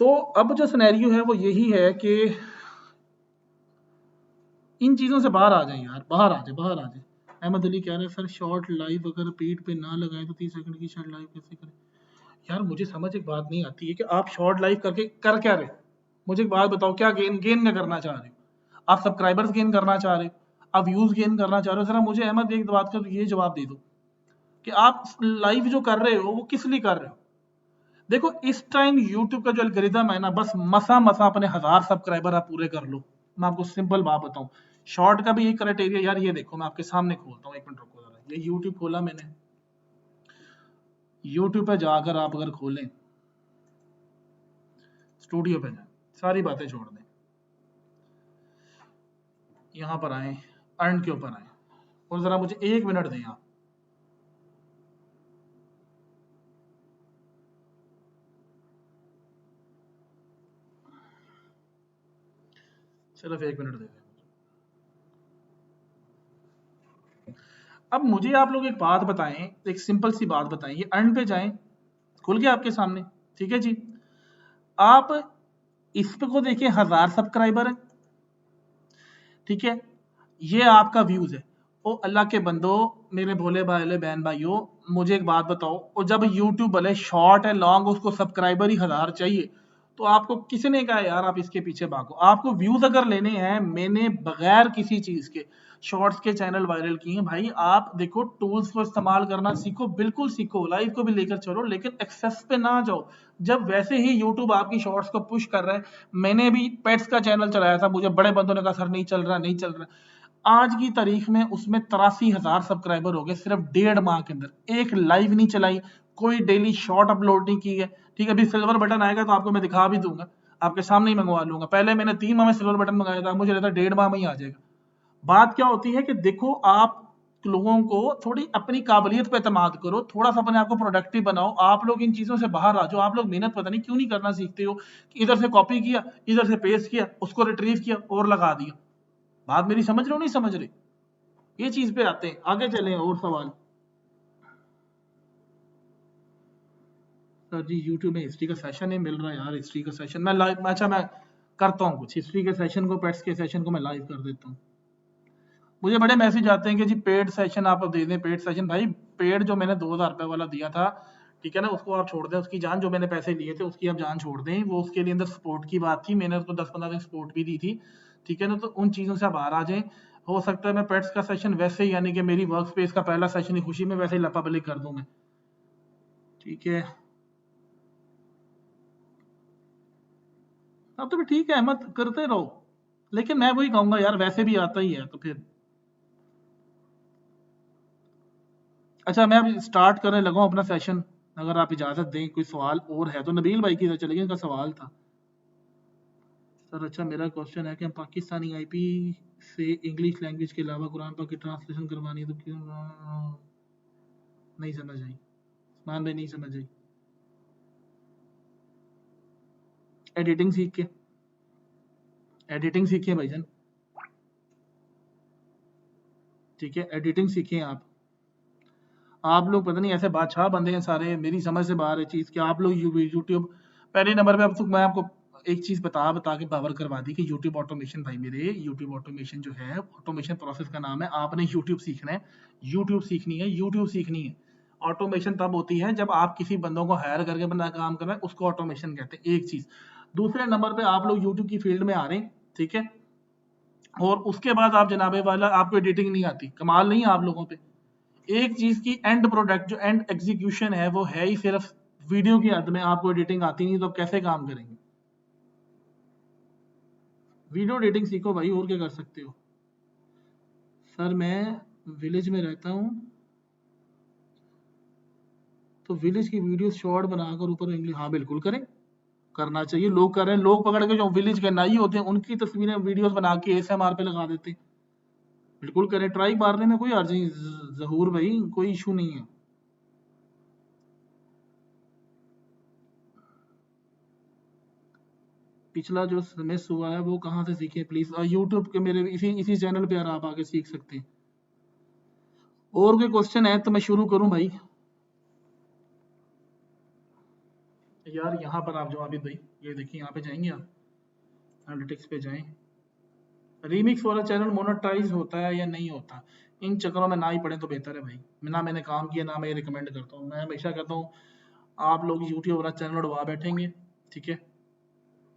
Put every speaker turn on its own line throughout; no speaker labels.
तो अब जो सिनेरियो है वो यही है कि इन चीज़ों से बाहर आ जाए यार, बाहर आ जाए। अहमद अली कह रहे हैं सर शॉर्ट लाइव अगर पीठ पे ना लगाएं तो 30 सेकंड की शॉर्ट लाइव कैसे करें? यार मुझे समझ एक बात नहीं आती है कि आप शॉर्ट लाइव करके कर क्या रहे हो? मुझे एक बात बताओ, क्या गेन गेन क्या करना चाह रहे हो? आप सब्सक्राइबर्स गेन करना चाह रहे हो? आप व्यूज गेन करना चाह रहे हो? जरा मुझे अहमद एक बात का ये जवाब दे दो कि आप लाइव जो कर रहे हो वो किस लिए कर रहे हो? देखो इस टाइम यूट्यूब का जो एल्गोरिदम है ना, बस मसा मसा अपने 1000 सब्सक्राइबर आप पूरे कर लो। मैं आपको सिंपल बात बताऊं, शॉर्ट का भी यही क्राइटेरिया यार। ये देखो मैं आपके सामने खोलता हूँ, एक मिनट रुको जरा, ये यूट्यूब खोला मैंने। यूट्यूब पे जाकर आप अगर खोलें, स्टूडियो पे जाए, सारी बातें छोड़ दें, यहाँ पर आए, अर्न के ऊपर आए, और जरा मुझे 1 मिनट दें आप। सिर्फ 1 मिनट दे दें। अब मुझे आप लोग एक बात बताएं, एक सिंपल सी बात बताएं, ये अर्न पे जाएं, खुल गया आपके सामने, ठीक है जी। आप इस पे को देखिए, 1000 सब्सक्राइबर है, ठीक है, ये आपका व्यूज है। ओ अल्लाह के बंदो, मेरे भोले भाले बहन भाइयों, मुझे एक बात बताओ, और जब यूट्यूब भले शॉर्ट है लॉन्ग, उसको सब्सक्राइबर ही 1000 चाहिए, तो आपको किसने कहा यार आप इसके पीछे भागो? आपको व्यूज अगर लेने हैं, मैंने बगैर किसी चीज के शॉर्ट्स के चैनल वायरल किए हैं भाई। आप देखो टूल्स को इस्तेमाल करना सीखो, बिल्कुल सीखो, लाइव को भी लेकर चलो, लेकिन एक्सेस पे ना जाओ। जब वैसे ही यूट्यूब आपकी शॉर्ट्स को पुश कर रहा है, मैंने भी पेट्स का चैनल चलाया था, मुझे बड़े बंदों ने कहा सर नहीं चल रहा, नहीं चल रहा। आज की तारीख में उसमें 83,000 सब्सक्राइबर हो गए सिर्फ 1.5 माह के अंदर। एक लाइव नहीं चलाई, कोई डेली शॉर्ट अपलोड नहीं की है, ठीक है। अभी सिल्वर बटन आएगा तो आपको मैं दिखा भी दूंगा, आपके सामने ही मंगवा लूंगा। पहले मैंने 3 माह में सिल्वर बटन मंगाया था, मुझे लगता है 1.5 माह में ही आ जाएगा। बात क्या होती है कि देखो आप लोगों को थोड़ी अपनी काबिलियत पे एतमाद करो, थोड़ा सा अपने आप को प्रोडक्टिव बनाओ। आप लोग इन चीजों से बाहर आ जाओ। आप लोग मेहनत पता नहीं क्यों नहीं करना सीखते हो, कि इधर से कॉपी किया, इधर से पेस्ट किया, उसको रिट्रीव किया और लगा दिया। बात मेरी समझ रहे हो नहीं समझ रहे? ये चीज पे आते हैं, आगे चलें। और सवाल? सर जी यूट्यूब में हिस्ट्री का सेशन नहीं मिल रहा यार, हिस्ट्री का सेशन मैं लाइव, अच्छा मैं करता हूँ कुछ हिस्ट्री के सेशन को, पेट्स के सेशन को मैं लाइव कर देता हूँ। मुझे बड़े मैसेज आते हैं कि जी पेड सेशन आप दे दें, पेड सेशन। भाई पेड जो मैंने 2000 रुपए वाला दिया था, ठीक है ना, उसको आप छोड़ दें, उसकी जान, जो मैंने पैसे लिए थे उसकी आप जान छोड़ दें। वो उसके लिए अंदर सपोर्ट की बात थी, मैंने उसको 10-15 दिन सपोर्ट भी दी थी, ठीक है ना। तो उन चीज़ों से आप बाहर आ जाएं। हो सकता है मैं पेट्स का सेशन वैसे ही, यानी कि मेरी वर्क स्पेस का पहला सेशन ही खुशी में वैसे ही पब्लिक कर दूं मैं, ठीक है। अब तो भी ठीक है, मत करते रहो, लेकिन मैं वही कहूंगा यार, वैसे भी आता ही है तो फिर। अच्छा मैं अब स्टार्ट करने लगा हूँ अपना सेशन, अगर आप इजाजत दें। कोई सवाल और है तो नबील भाई की तरफ चलेंगे, इनका सवाल था। सर अच्छा मेरा क्वेश्चन है कि हम पाकिस्तानी आईपी से इंग्लिश लैंग्वेज के अलावा कुरान पाक की ट्रांसलेशन करवानी है तो क्यों? नहीं समझ आई उस्मान भाई, नहीं समझ आई। एडिटिंग सीख के, एडिटिंग सीखिए भाईजान, ठीक है, एडिटिंग सीखिए आप। आप लोग पता नहीं ऐसे बादशाह बंदे हैं सारे, मेरी समझ से बाहर है चीज़ कि आप लोग यूट्यूब पहले नंबर पे। अब तो मैं आपको एक चीज़ बता बता के पावर करवा दी कि यूट्यूब ऑटोमेशन, भाई मेरे यूट्यूब ऑटोमेशन जो है, ऑटोमेशन प्रोसेस का नाम है। आपने यूट्यूब सीखना है, यूट्यूब सीखनी है, यूट्यूब सीखनी है। ऑटोमेशन तब होती है जब आप किसी बंदों को हायर करके बंदा काम कर रहा है, उसको ऑटोमेशन कहते हैं, एक चीज़। दूसरे नंबर पे आप लोग यूट्यूब की फील्ड में आ रहे हैं, ठीक है, और उसके बाद आप जनाबे वाला, आपको एडिटिंग नहीं आती, कमाल नहीं है आप लोगों पे। एक चीज की एंड प्रोडक्ट, जो एंड एग्जीक्यूशन है, वो है ही सिर्फ वीडियो की हद में। आपको एडिटिंग आती नहीं तो आप कैसे काम करेंगे? वीडियो एडिटिंग सीखो भाई, और क्या कर सकते हो। सर मैं विलेज में रहता हूँ, तो विलेज की वीडियो शॉर्ट बनाकर ऊपर इंग्लिश, हाँ बिल्कुल करें, करना चाहिए। लोग कर रहे हैं, लोग पकड़ के जो विलेज के नाई होते हैं उनकी तस्वीरें वीडियोस बना के एसएमआर पे लगा देते हैं। बिल्कुल करें, ट्राई मारने में कोई अर्ज नहीं जहूर भाई, कोई इशू नहीं है। पिछला जो मिस हुआ है वो कहाँ से सीखे प्लीज? यूट्यूब के मेरे इसी इसी चैनल पे यार आप आके सीख सकते हैं। और कोई क्वेश्चन है तो मैं शुरू करूं भाई? यार यहाँ पर आप जो अभी भाई ये देखिए, यहाँ पे जाएंगे आप एनालिटिक्स पे जाएं, रीमिक्स वाला चैनल मोनेटाइज होता है या नहीं होता, इन चक्करों में ना ही पड़े तो बेहतर है भाई। ना मैंने काम किया, ना मैं ये रिकमेंड करता हूँ। मैं हमेशा कहता हूँ आप लोग यूट्यूब वाला चैनल उड़वा बैठेंगे, ठीक है,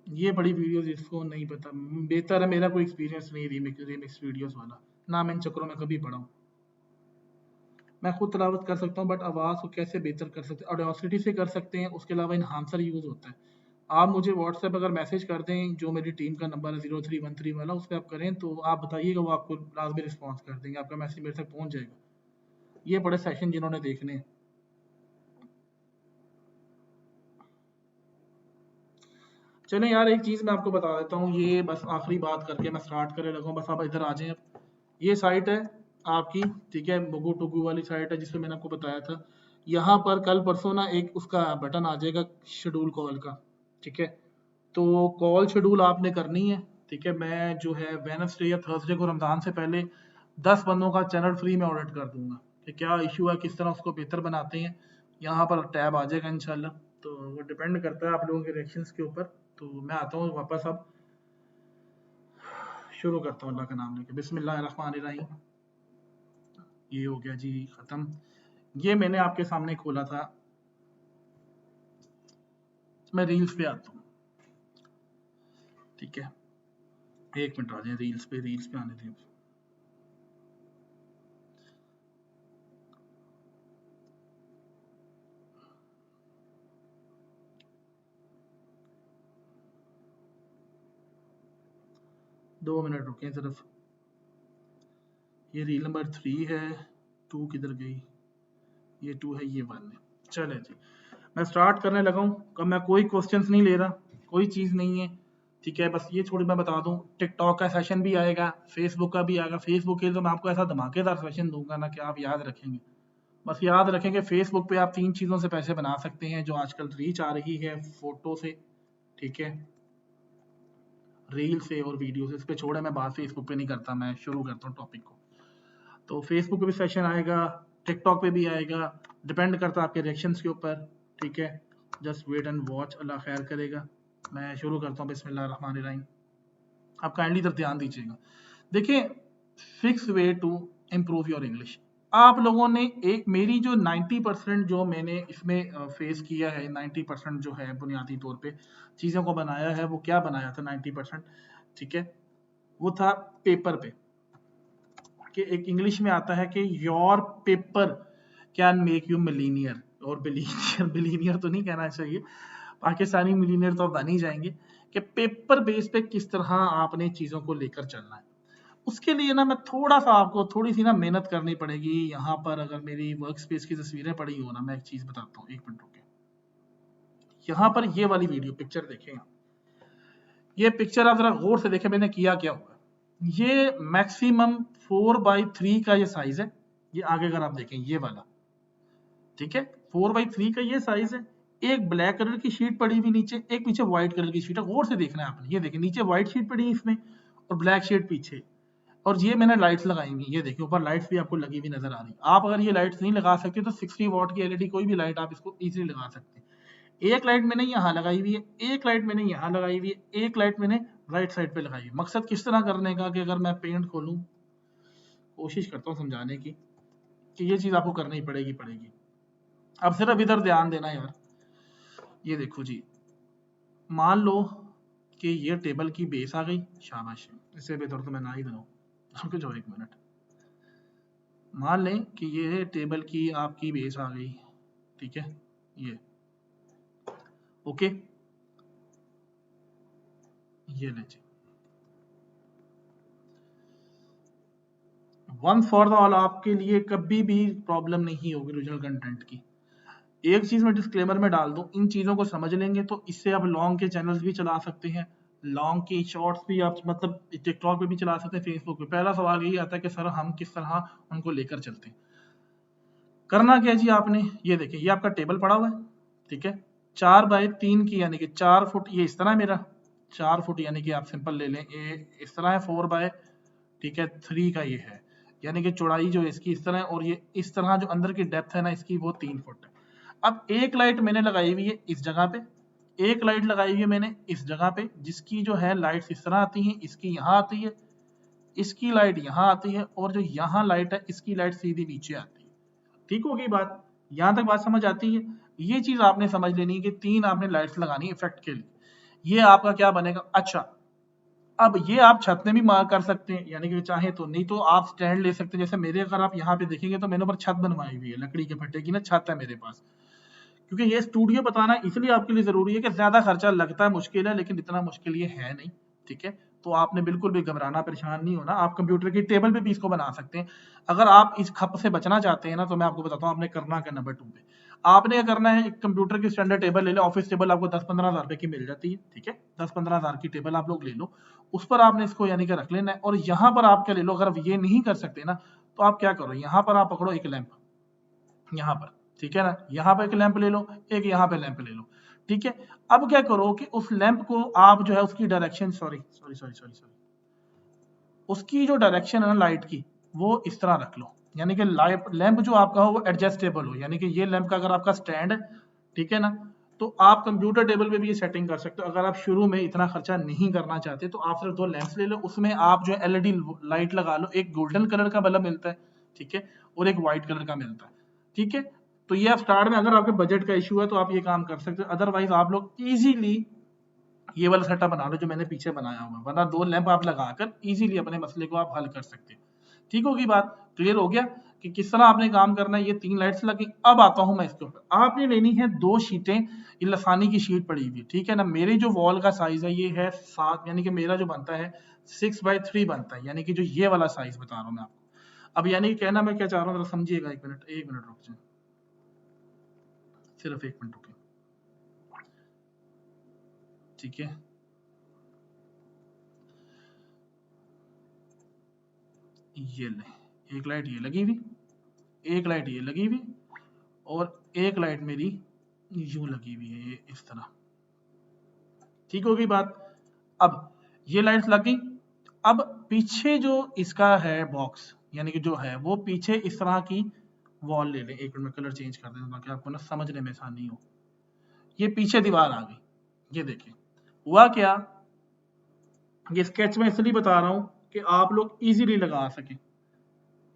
ये बड़ी वीडियोस जिसको नहीं पता, बेहतर है, मेरा कोई एक्सपीरियंस नहीं रीमिक्स वीडियोस वाला, ना मैं इन चक्करों में कभी पड़ा हूँ। मैं खुद तिलावत कर सकता हूँ, बट आवाज़ को कैसे बेहतर कर सकते हैं, ऑडेसिटी से कर सकते हैं, उसके अलावा इन्हांसर यूज़ होता है। आप मुझे व्हाट्सएप अगर मैसेज कर दें, जो मेरी टीम का नंबर है 0313 वाला, उस पर आप करें तो आप बताइएगा, वो आपको लाजमी रिस्पॉन्स कर देंगे, आपका मैसेज मेरे तक पहुँच जाएगा। ये बड़े सेशन जिन्होंने देखने हैं। चलें यार, एक चीज़ मैं आपको बता देता हूँ, ये बस आखिरी बात करके मैं स्टार्ट करने लगा हूँ, बस आप इधर आ जाएं। ये साइट है आपकी, ठीक है, बुगू टुगू वाली साइट है जिसमें मैंने आपको बताया था। यहाँ पर कल परसों ना एक उसका बटन आ जाएगा शेड्यूल कॉल का, ठीक है, तो कॉल शेड्यूल आपने करनी है, ठीक है। मैं जो है वेडनेसडे या थर्सडे को रमज़ान से पहले 10 बंदों का चैनल फ्री में ऑडिट कर दूंगा कि क्या इशू है, किस तरह उसको बेहतर बनाते हैं। यहाँ पर टैब आ जाएगा इंशाल्लाह, तो वो डिपेंड करता है आप लोगों के रिएक्शंस के ऊपर। तो मैं आता हूँ वापस, अब शुरू करता हूँ अल्लाह का नाम लेके, बिस्मिल्लाहिर्रहमानिर्रहीम। ये हो गया जी ख़त्म। ये मैंने आपके सामने खोला था, मैं रील्स पे आता हूँ, ठीक है, एक मिनट आ जाए, रील्स पे आने दें। 2 मिनट रुकें सिर्फ। ये रील नंबर 3 है, 2 किधर गई, ये 2 है, ये 1 है। चले जी, मैं स्टार्ट करने लगा हूँ। अब मैं कोई क्वेश्चंस नहीं ले रहा, कोई चीज़ नहीं है, ठीक है। बस ये छोड़ी मैं बता दूँ, टिकटॉक का सेशन भी आएगा, फेसबुक का भी आएगा। फेसबुक के लिए तो मैं आपको ऐसा धमाकेदार सेशन दूंगा ना कि आप याद रखेंगे। बस याद रखें कि फेसबुक पे आप 3 चीज़ों से पैसे बना सकते हैं जो आजकल रीच आ रही है, फोटो से, ठीक है, रील से और वीडियो से। इस पे छोड़े, मैं बात फेसबुक पे नहीं करता, मैं शुरू करता हूँ टॉपिक को। तो फेसबुक पे भी सेशन आएगा, टिकटॉक पे भी आएगा, डिपेंड करता है आपके रिएक्शंस के ऊपर, ठीक है। जस्ट वेट एंड वॉच, अल्लाह खैर करेगा। मैं शुरू करता हूँ, बिस्मिल्लाहिर्रहमानिर्रहीम। आप काइंडली इधर ध्यान दीजिएगा। देखिए, fix way to improve your English. आप लोगों ने एक मेरी जो 90% जो मैंने इसमें फेस किया है, 90% जो है बुनियादी तौर पे चीज़ों को बनाया है, वो क्या बनाया था 90%, ठीक है, वो था पेपर पे। कि एक इंग्लिश में आता है कि your paper can make you millionaire, और बिलीनियर, बिलीनियर तो नहीं कहना चाहिए, पाकिस्तानी मिलीनियर तो बन ही जाएंगे। कि पेपर बेस पे किस तरह आपने चीज़ों को लेकर चलना है, उसके लिए ना मैं थोड़ा सा आपको थोड़ी सी ना मेहनत करनी पड़ेगी। यहाँ पर अगर मेरी वर्क स्पेस की तस्वीरें पड़ी हो ना, मैं एक चीज़ बताता हूँ, एक मिनट रुके। यहाँ पर ये वाली वीडियो पिक्चर देखें, ये पिक्चर आप जरा गौर से देखें, मैंने किया क्या हुआ। ये मैक्सिमम 4x3 का ये साइज है, ये आगे अगर आप देखें ये वाला, ठीक है, 4x3 का ये साइज है। एक ब्लैक कलर की शीट पड़ी हुई नीचे, एक पीछे व्हाइट कलर की शीट है, गौर से देखना है आपने। ये देखिए, नीचे व्हाइट शीट पड़ी है इसमें और ब्लैक शीट पीछे, और ये मैंने लाइट्स लगाई हुई, ये देखिए ऊपर लाइट्स भी आपको लगी हुई नजर आ रही। आप अगर ये लाइट्स नहीं लगा सकते तो 60 वॉट की एलईडी कोई भी लाइट आप इसको इजीली लगा सकते हैं। एक लाइट मैंने यहाँ लगाई हुई है, एक लाइट मैंने यहाँ लगाई हुई है, एक लाइट मैंने राइट साइड पे लगाई है। मकसद किस तरह करने का कि अगर मैं पेंट खोलूं, कोशिश करता हूँ समझाने की कि ये चीज आपको करनी पड़ेगी। अब सिर्फ इधर ध्यान देना यार। ये देखो जी, मान लो कि ये टेबल की बेस आ गई, शाबाश, इससे बेहतर तो मैं ना ही बनाऊं। रुक जाओ एक मिनट। मान लें कि ये टेबल की आपकी बेस आ गई, ठीक है, ये ओके, ये ले जी, वन फॉर द ऑल, आपके लिए कभी भी प्रॉब्लम नहीं होगी ओरिजिनल कंटेंट की। एक चीज मैं डिस्क्लेमर में डाल दूं, इन चीजों को समझ लेंगे तो इससे आप लॉन्ग के चैनल्स भी चला सकते हैं, लॉन्ग की शॉर्ट्स भी आप मतलब टिकटॉक पे भी चला सकते हैं, फेसबुक पे। पहला सवाल यही आता है कि सर हम किस तरह उनको लेकर चलते हैं। करना क्या जी आपने, ये देखिए, ये आपका टेबल पड़ा हुआ है, ठीक है, 4x3 की, यानी कि 4 फुट, ये इस तरह है मेरा 4 फुट, यानी कि आप सिंपल ले लें, ये इस तरह है 4 ठीक है 3 का ये है, यानी कि चौड़ाई जो है इसकी इस तरह है, और ये इस तरह जो अंदर की डेप्थ है ना इसकी, वो 3 फुट है। अब एक लाइट मैंने लगाई हुई है इस जगह पे, एक लाइट लगाई हुई है मैंने इस जगह पे, जिसकी जो है लाइट्स इस तरह आती हैं, इसकी यहाँ आती है, इसकी लाइट यहाँ आती है, और जो यहाँ लाइट है इसकी लाइट सीधी नीचे आती है। ठीक होगी बात, यहाँ तक बात समझ आती है। ये चीज आपने समझ लेनी है कि 3 आपने लाइट्स लगानी है इफेक्ट के लिए। ये आपका क्या बनेगा। अच्छा, अब ये आप छत में भी मार कर सकते हैं, यानी कि चाहे तो, नहीं तो आप स्टैंड ले सकते हैं। जैसे मेरे अगर आप यहाँ पे देखेंगे तो मैंने ऊपर छत बनवाई हुई है, लकड़ी के फट्टे की ना छत है मेरे पास। क्योंकि ये स्टूडियो बताना इसलिए आपके लिए जरूरी है कि ज्यादा खर्चा लगता है, मुश्किल है, लेकिन इतना मुश्किल ये है नहीं। ठीक है, तो आपने बिल्कुल भी घबराना, परेशान नहीं होना। आप कंप्यूटर की टेबल पे भी इसको बना सकते हैं। अगर आप इस खप से बचना चाहते हैं ना, तो मैं आपको बताता हूँ आपने करना क्या। नंबर 2 पे आपने क्या करना है, एक कंप्यूटर की स्टैंडर्ड टेबल ले लो, ऑफिस टेबल आपको 10-15 हज़ार रुपए की मिल जाती है। ठीक है, 10-15 हज़ार की टेबल आप लोग ले लो, उस पर आपने इसको यानी कि रख लेना है। और यहाँ पर आप क्या ले लो, अगर आप ये नहीं कर सकते ना, तो आप क्या करो, यहाँ पर आप पकड़ो एक लैंप, यहाँ पर, ठीक है ना, यहाँ पर एक लैंप ले लो, एक यहाँ पे लैंप ले लो। ठीक है, अब क्या करो कि उस लैंप को आप जो है उसकी direction, sorry sorry sorry sorry sorry, उसकी जो डायरेक्शन है ना लाइट की, वो इस तरह रख लो, यानी कि लैंप जो आपका हो वो एडजस्टेबल हो। यानी कि ये लैंप का अगर आपका स्टैंड है, ठीक है ना, तो आप कंप्यूटर टेबल पे भी ये सेटिंग कर सकते हो। अगर आप शुरू में इतना खर्चा नहीं करना चाहते तो आप सिर्फ 2 लैंप्स ले लो, उसमें आप जो है एलईडी लाइट लगा लो। एक गोल्डन कलर का बल्ब मिलता है, ठीक है, और एक व्हाइट कलर का मिलता है। ठीक है, तो ये आप स्टार्ट में, अगर आपके बजट का इशू है तो आप ये काम कर सकते हो। अदरवाइज आप लोग इजीली ये वाला सेटअप बना लो जो मैंने पीछे बनाया हुआ है, वरना 2 लैंप आप लगाकर इजीली अपने मसले को आप हल कर सकते हो। ठीक होगी बात, क्लियर हो गया कि किस तरह आपने काम करना है। ये 3 लाइट्स लगी। अब आता हूं मैं इसके ऊपर। आपने लेनी है 2 शीटें, ये लसानी की शीट पड़ी हुई, ठीक है ना। मेरी जो वॉल का साइज है ये है 7, यानी कि मेरा जो बनता है 6x3 बनता है, यानी कि जो ये वाला साइज बता रहा हूं मैं आपको। अब यानी कि कहना मैं क्या चाह रहा हूँ, जरा समझिएगा। एक मिनट रुक जाए, सिर्फ 1 मिनट रुके। ठीक है, ये ले, एक लाइट ये लगी हुई, एक लाइट ये लगी हुई, और एक लाइट मेरी यूं लगी हुई है, ये इस तरह। ठीक होगी बात। अब ये लाइट्स लग गई। अब पीछे जो इसका है बॉक्स, यानी कि जो है वो पीछे इस तरह की वॉल ले लें। एक मिनट में कलर चेंज कर दें ताकि आपको ना समझने में आसानी हो। ये पीछे दीवार आ गई, ये देखिए हुआ क्या। ये स्केच में इसलिए बता रहा हूं कि आप लोग इजीली लगा सकें।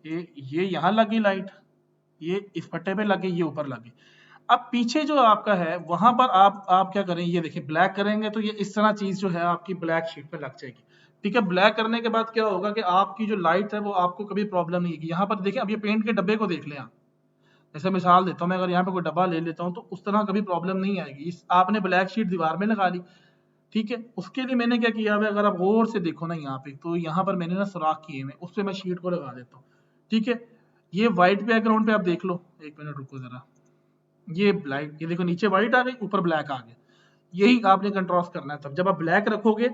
ये यहाँ लगी लाइट, ये इस पट्टे पे लगी, ये ऊपर लगी। अब पीछे जो आपका है वहां पर आप क्या करें, ये देखिए ब्लैक करेंगे तो ये इस तरह चीज जो है आपकी ब्लैक शीट पे लग जाएगी। ठीक है, ब्लैक करने के बाद क्या होगा कि आपकी जो लाइट है वो आपको कभी प्रॉब्लम नहीं होगी। यहाँ पर देखिए, अब ये पेंट के डब्बे को देख लें आप। जैसे मिसाल देता हूँ मैं, अगर यहाँ पे कोई डब्बा ले लेता हूँ तो उस तरह कभी प्रॉब्लम नहीं आएगी। आपने ब्लैक शीट दीवार में लगा ली। ठीक है, उसके लिए मैंने क्या किया है, अगर आप गौर से देखो ना यहाँ पे, तो यहाँ पर मैंने ना सुराख किए हुए, उस पर मैं शीट को लगा देता हूँ। ठीक है, ये व्हाइट बैकग्राउंड पे आप देख लो। 1 मिनट रुको जरा, ये ब्लैक, ये देखो नीचे व्हाइट आ गई, ऊपर ब्लैक आ गया। यही आपने कंट्रास्ट करना है। तब जब आप ब्लैक रखोगे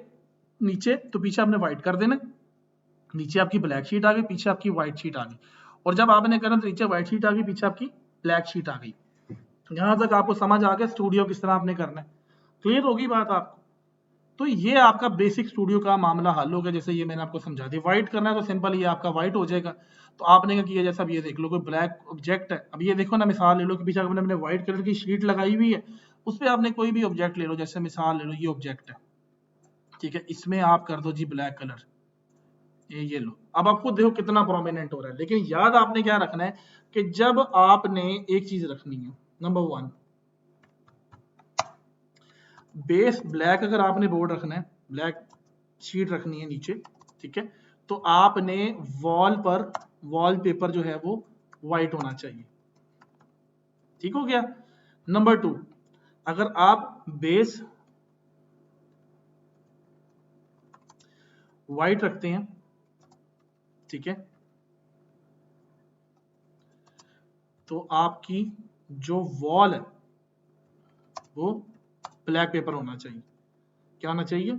नीचे, तो पीछे आपने व्हाइट कर देना। नीचे आपकी ब्लैक शीट आ गई, पीछे आपकी व्हाइट शीट आ गई। और जब आपने करना तो नीचे व्हाइट शीट आ गई, पीछे आपकी ब्लैक शीट आ गई। यहां तक आपको समझ आ गया स्टूडियो किस तरह आपने करना है। क्लियर होगी बात आपको। तो ये आपका बेसिक स्टूडियो का मामला हल हो गया। जैसे ये मैंने आपको समझा दिया, व्हाइट करना है तो सिंपल ये आपका व्हाइट हो जाएगा। तो आपने क्या किया, जैसा अब ये देख लो, कोई ब्लैक ऑब्जेक्ट है। अब ये देखो ना, मिसाल ले लो कि पीछे मैंने व्हाइट कलर की शीट लगाई हुई है, उस पर आपने कोई भी ऑब्जेक्ट ले लो। जैसे मिसाल ले लो, ये ऑब्जेक्ट है, ठीक है, इसमें आप कर दो जी ब्लैक कलर। ये लो, अब आपको देखो कितना प्रोमिनेंट हो रहा है। लेकिन याद आपने क्या रखना है कि जब आपने एक चीज रखनी है, नंबर 1, बेस ब्लैक अगर आपने बोर्ड रखना है, ब्लैक शीट रखनी है नीचे, ठीक है, तो आपने वॉल पर वॉलपेपर जो है वो व्हाइट होना चाहिए। ठीक हो गया। नंबर 2, अगर आप बेस व्हाइट रखते हैं, ठीक है, तो आपकी जो वॉल है वो ब्लैक पेपर होना चाहिए। क्या होना चाहिए,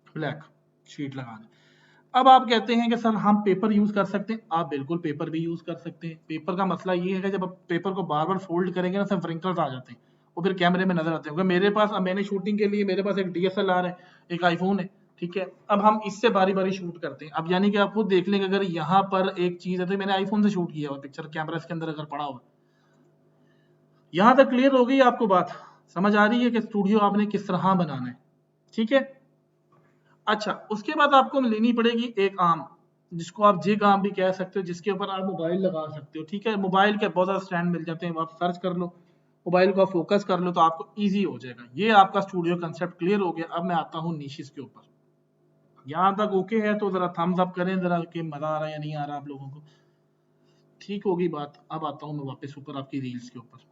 ब्लैक शीट लगाना। अब आप कहते हैं कि सर हम पेपर यूज कर सकते हैं। आप बिल्कुल पेपर भी यूज कर सकते हैं। पेपर का मसला ये है कि जब आप पेपर को बार बार फोल्ड करेंगे ना, सब व्रिंकल्स आ जाते हैं, वो फिर कैमरे में नजर आते हैं। मेरे पास, अब मैंने शूटिंग के लिए मेरे पास एक DSLR है, एक आईफोन है, ठीक है। अब हम इससे बारी बारी शूट करते हैं। अब यानी कि आप खुद देख लेंगे, अगर यहाँ पर एक चीज है तो मैंने आईफोन से शूट किया हुआ पिक्चर, कैमरा इसके अंदर अगर पड़ा हुआ। यहां तक क्लियर हो गई आपको बात, समझ आ रही है कि स्टूडियो आपने किस तरह बनाना है, ठीक है। अच्छा, उसके बाद आपको लेनी पड़ेगी एक आर्म, जिसको आप जिग आर्म भी कह सकते हो, जिसके ऊपर आप मोबाइल लगा सकते हो, ठीक है। मोबाइल के बहुत ज़्यादा स्टैंड मिल जाते हैं, आप सर्च कर लो, मोबाइल को फोकस कर लो तो आपको इजी हो जाएगा। ये आपका स्टूडियो कंसेप्ट क्लियर हो गया। अब मैं आता हूँ निशिस के ऊपर। यहाँ तक ओके है तो जरा थम्स अप करें जरा कि मजा आ रहा है या नहीं आ रहा आप लोगों को, ठीक होगी बात। अब आता हूँ मैं वापस ऊपर आपकी रील्स के ऊपर।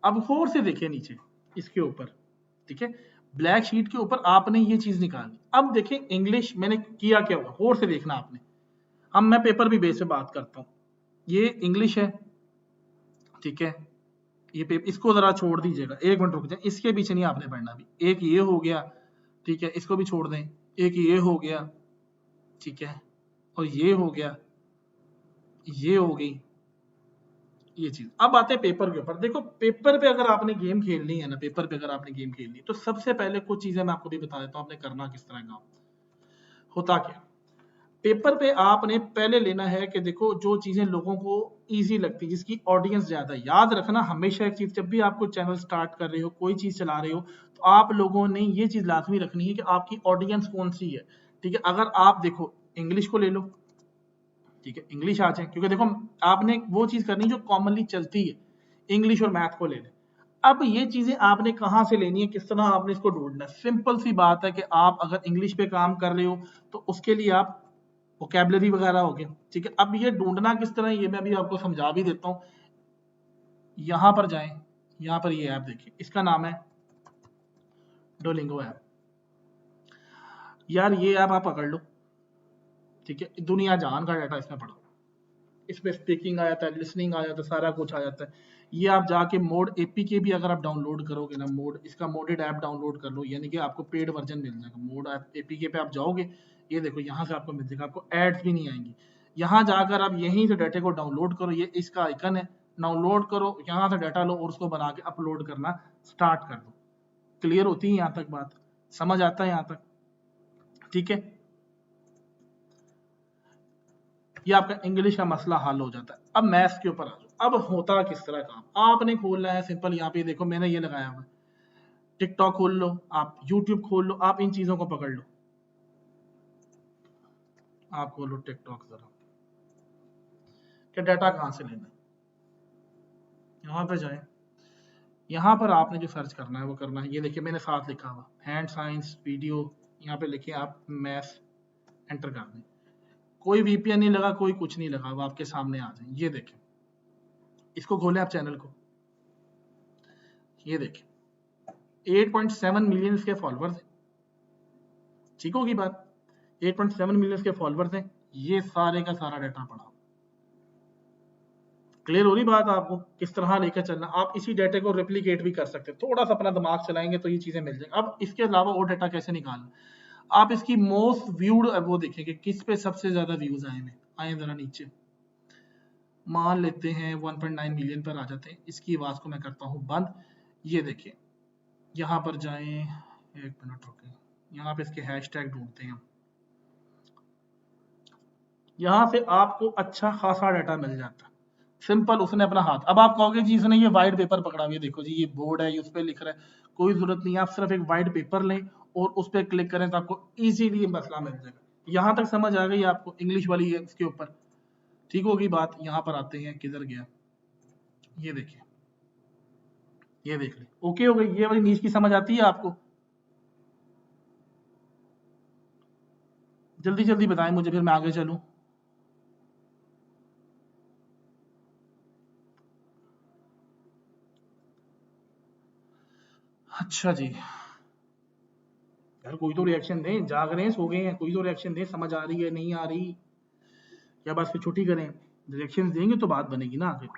अब और से देखें नीचे इसके ऊपर, ठीक है, ब्लैक शीट के ऊपर आपने ये चीज निकाली। अब देखें इंग्लिश मैंने किया क्या हुआ, और से देखना आपने। हम मैं पेपर भी बेस पे बात करता हूँ। ये इंग्लिश है, ठीक है, ये पेपर इसको जरा छोड़ दीजिएगा, एक मिनट रुक जाए, इसके पीछे नहीं आपने पढ़ना भी। एक ये हो गया, ठीक है, इसको भी छोड़ दें। एक ये हो गया, ठीक है, और ये हो गया, ये हो गई ये चीज। अब आते हैं पेपर के ऊपर। देखो पेपर पे अगर आपने गेम खेलनी है ना, पेपर पे अगर आपने गेम खेलनी है तो सबसे पहले कुछ चीजें मैं आपको भी बता देता हूँ आपने करना किस तरह का होता क्या। पेपर पे आपने पहले लेना है कि देखो जो चीजें लोगों को इजी लगती है, जिसकी ऑडियंस ज्यादा है। याद रखना हमेशा एक चीज, जब भी आपको चैनल स्टार्ट कर रहे हो, कोई चीज चला रहे हो, तो आप लोगों ने ये चीज लाजमी रखनी है कि आपकी ऑडियंस कौन सी है, ठीक है। अगर आप देखो इंग्लिश को ले लो, ठीक है, इंग्लिश आ जाए, क्योंकि देखो आपने वो चीज करनी जो कॉमनली चलती है, इंग्लिश और मैथ को ले लें। अब ये चीजें आपने कहाँ से लेनी है, किस तरह आपने इसको ढूंढना है। सिंपल सी बात है कि आप अगर इंग्लिश पे काम कर रहे हो तो उसके लिए आप वोकेबलरी वगैरह हो गए, ठीक है। अब ये ढूंढना किस तरह, ये मैं अभी आपको समझा भी देता हूँ। यहाँ पर जाएं, यहाँ पर ये ऐप देखिए, इसका नाम है डोलिंगो ऐप। यार ये ऐप आप पकड़ लो, ठीक है, दुनिया जहान का डाटा इसमें पढ़ो। इसमें स्पीकिंग आ जाता है, लिसनिंग आ जाता है, सारा कुछ आ जाता है। ये आप जाके मोड एपीके भी अगर आप डाउनलोड करोगे ना, मोड इसका मोडेड ऐप डाउनलोड कर लो, यानी कि आपको पेड वर्जन मिल जाएगा। मोड ऐप एपीके पे आप जाओगे, ये देखो यहाँ से आपको मिल जाएगा, आपको एड्स भी नहीं आएंगी। यहाँ जाकर आप यहीं से डाटा को डाउनलोड करो, ये इसका आइकन है, डाउनलोड करो, यहाँ से डाटा लो और उसको बना के अपलोड करना स्टार्ट कर दो। क्लियर होती है यहाँ तक बात, समझ आता है यहाँ तक, ठीक है। ये आपका इंग्लिश का मसला हल हो जाता है। अब मैथ्स के ऊपर आ जाओ। अब होता किस तरह काम, आपने खोलना है सिंपल, यहाँ पे देखो मैंने ये लगाया हुआ है, टिकटॉक खोल लो, आप यूट्यूब खोल लो, आप इन चीजों को पकड़ लो। आप खोलो टिकटॉक जरा, कि डाटा कहाँ से लेना है। यहाँ पे जाए, यहाँ पर आपने जो सर्च करना है वो करना है। ये देखिए मैंने साथ लिखा हुआ हैंड साइंस वीडियो, यहाँ पे लिखिए आप मैथ्स, एंटर कर दें। कोई वीपीएन नहीं लगा, कोई कुछ नहीं लगा, वो आपके सामने आ जाए। ये देखें, इसको खोलें आप चैनल को, ये देखें 8.7 मिलियन इसके फॉलोअर्स हैं, ठीक होगी बात। 8.7 मिलियन के फॉलोअर्स हैं, ये सारे का सारा डाटा पड़ा। क्लियर हो रही बात आपको, किस तरह लेकर चलना। आप इसी डाटा को रेप्लिकेट भी कर सकते हैं, थोड़ा सा अपना दिमाग चलाएंगे तो ये चीजें मिल जाएंगी। अब इसके अलावा और डाटा कैसे निकालना, आप इसकी मोस्ट व्यूड वो देखेंगे, किस पे सबसे ज्यादा व्यूज आए हैं। आए जरा नीचे, मान लेते हैं 1.9 मिलियन पर आ जाते हैं। इसकी आवाज को मैं करता हूँ बंद। ये देखिए यहाँ पर जाएं, एक मिनट रुकें, यहाँ पे इसके हैशटैग ढूंढते हैं। यहाँ से आपको अच्छा खासा डाटा मिल जाता है। सिंपल, उसने अपना हाथ, अब आप कहोगे जी इसने ये वाइट पेपर पकड़ा हुआ है, देखो जी ये बोर्ड है, ये उस पर लिख रहा है। कोई जरूरत नहीं है, आप सिर्फ एक वाइट पेपर लें और उस पर क्लिक करें तो आपको इजीली मसला मिल जाएगा। यहाँ तक समझ आ गई आपको, इंग्लिश वाली है इसके ऊपर, ठीक होगी बात। यहाँ पर आते हैं, किधर गया, ये देखिए, ये देख ले, ओके हो गई। ये वाली नीच की समझ आती है आपको, जल्दी जल्दी बताएं मुझे, फिर मैं आगे चलूं। अच्छा जी, यार कोई तो रिएक्शन दें, जाग रहे हैं सो गए हैं, कोई तो रिएक्शन दें, समझ आ रही है नहीं आ रही, या बस फिर छुट्टी करें। रिएक्शन देंगे तो बात बनेगी ना आखिर।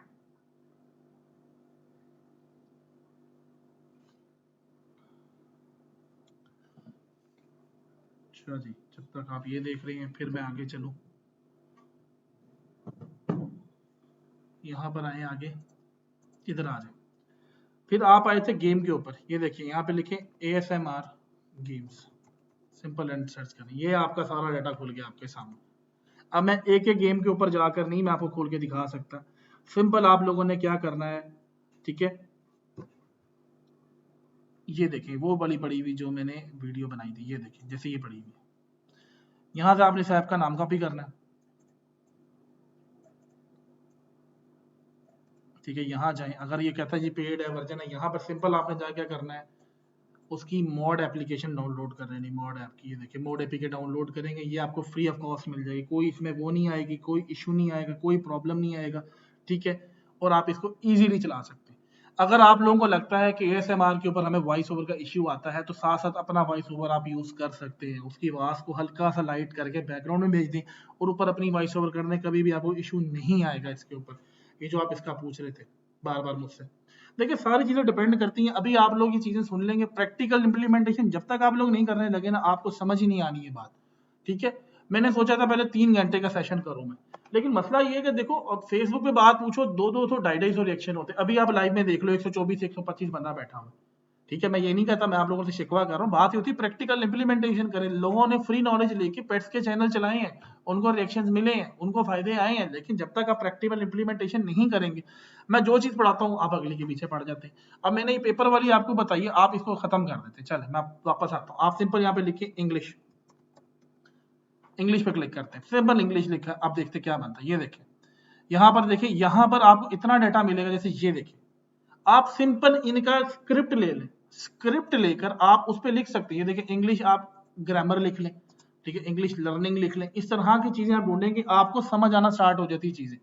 अच्छा जी, जब तक आप ये देख रहे हैं फिर मैं आगे चलूं। यहाँ पर आए आगे, इधर आ जाए। फिर आप आए थे गेम के ऊपर, ये देखिए यहाँ पे लिखे ASMR games, simple and search करें, ये आपका सारा डाटा खुल गया आपके सामने। अब मैं एक एक गेम के ऊपर जाकर नहीं मैं आपको खोल के दिखा सकता। सिंपल आप लोगों ने क्या करना है, ठीक है, ये देखें वो वाली पड़ी हुई जो मैंने वीडियो बनाई थी, ये देखें जैसे ये पड़ी हुई, यहाँ से आपने इस ऐप का नाम कॉपी करना है, ठीक है, यहाँ जाएं, अगर ये कहता है जी पेड है वर्जन है, यहाँ पर सिंपल आपने जा क्या करना है, उसकी मॉड एप्लीकेशन डाउनलोड कर लेनी, मॉड ऐप की, ये देखिए मॉड एपीके डाउनलोड करेंगे, ये आपको फ्री ऑफ कॉस्ट मिल जाएगी, कोई इसमें वो नहीं आएगी, कोई इशू नहीं आएगा, कोई प्रॉब्लम नहीं आएगा, ठीक है, और आप इसको इजीली चला सकते हैं। अगर आप लोगों को लगता है कि एएसएमआर के ऊपर हमें वॉइस ओवर का इश्यू आता है, तो साथ साथ अपना वॉइस ओवर आप यूज कर सकते हैं, उसकी आवाज को हल्का सा लाइट करके बैकग्राउंड में भेज दें और ऊपर अपनी वॉइस ओवर करने, कभी भी आपको इशू नहीं आएगा इसके ऊपर। ये जो आप इसका पूछ रहे थे बार बार मुझसे, देखिए सारी चीजें डिपेंड करती हैं। अभी आप लोग ये चीजें सुन लेंगे, प्रैक्टिकल इंप्लीमेंटेशन जब तक आप लोग नहीं करने लगे ना, आपको समझ ही नहीं आनी है बात, ठीक है। मैंने सोचा था पहले 3 घंटे का सेशन करूं मैं, लेकिन मसला ये है कि देखो अब फेसबुक पे बात पूछो 200 250 रिएक्शन होते, अभी आप लाइव में देख लो 124 125 बंदा बैठा हुआ, ठीक है। मैं ये नहीं कहता, मैं आप लोगों से शिकवा कर रहा हूँ, बात ये होती है प्रैक्टिकल इंप्लीमेंटेशन करें। लोगों ने फ्री नॉलेज लेके पेट्स के चैनल चलाए हैं, उनको रिएक्शंस मिले हैं, उनको फायदे आए हैं, लेकिन जब तक आप प्रैक्टिकल इंप्लीमेंटेशन नहीं करेंगे, मैं जो चीज पढ़ाता हूँ आप अगले के पीछे पड़ जाते हैं। अब मैंने ये पेपर वाली आपको बताइए, आप इसको खत्म कर देते, चले मैं वापस आता हूँ। आप सिंपल यहाँ पे लिखिए इंग्लिश, इंग्लिश पे क्लिक करते हैं, सिंपल इंग्लिश लिखा, अब देखते क्या बनता है, ये देखिए यहाँ पर देखिए, यहाँ पर आपको इतना डाटा मिलेगा, जैसे ये देखिए, आप सिंपल इनका स्क्रिप्ट ले लें, स्क्रिप्ट लेकर आप उस पर लिख सकते हैं। ये देखिए इंग्लिश आप ग्रामर लिख लें, ठीक है, इंग्लिश लर्निंग लिख लें, इस तरह की चीजें आप ढूंढेंगे, आपको समझ आना स्टार्ट हो जाती है चीजें।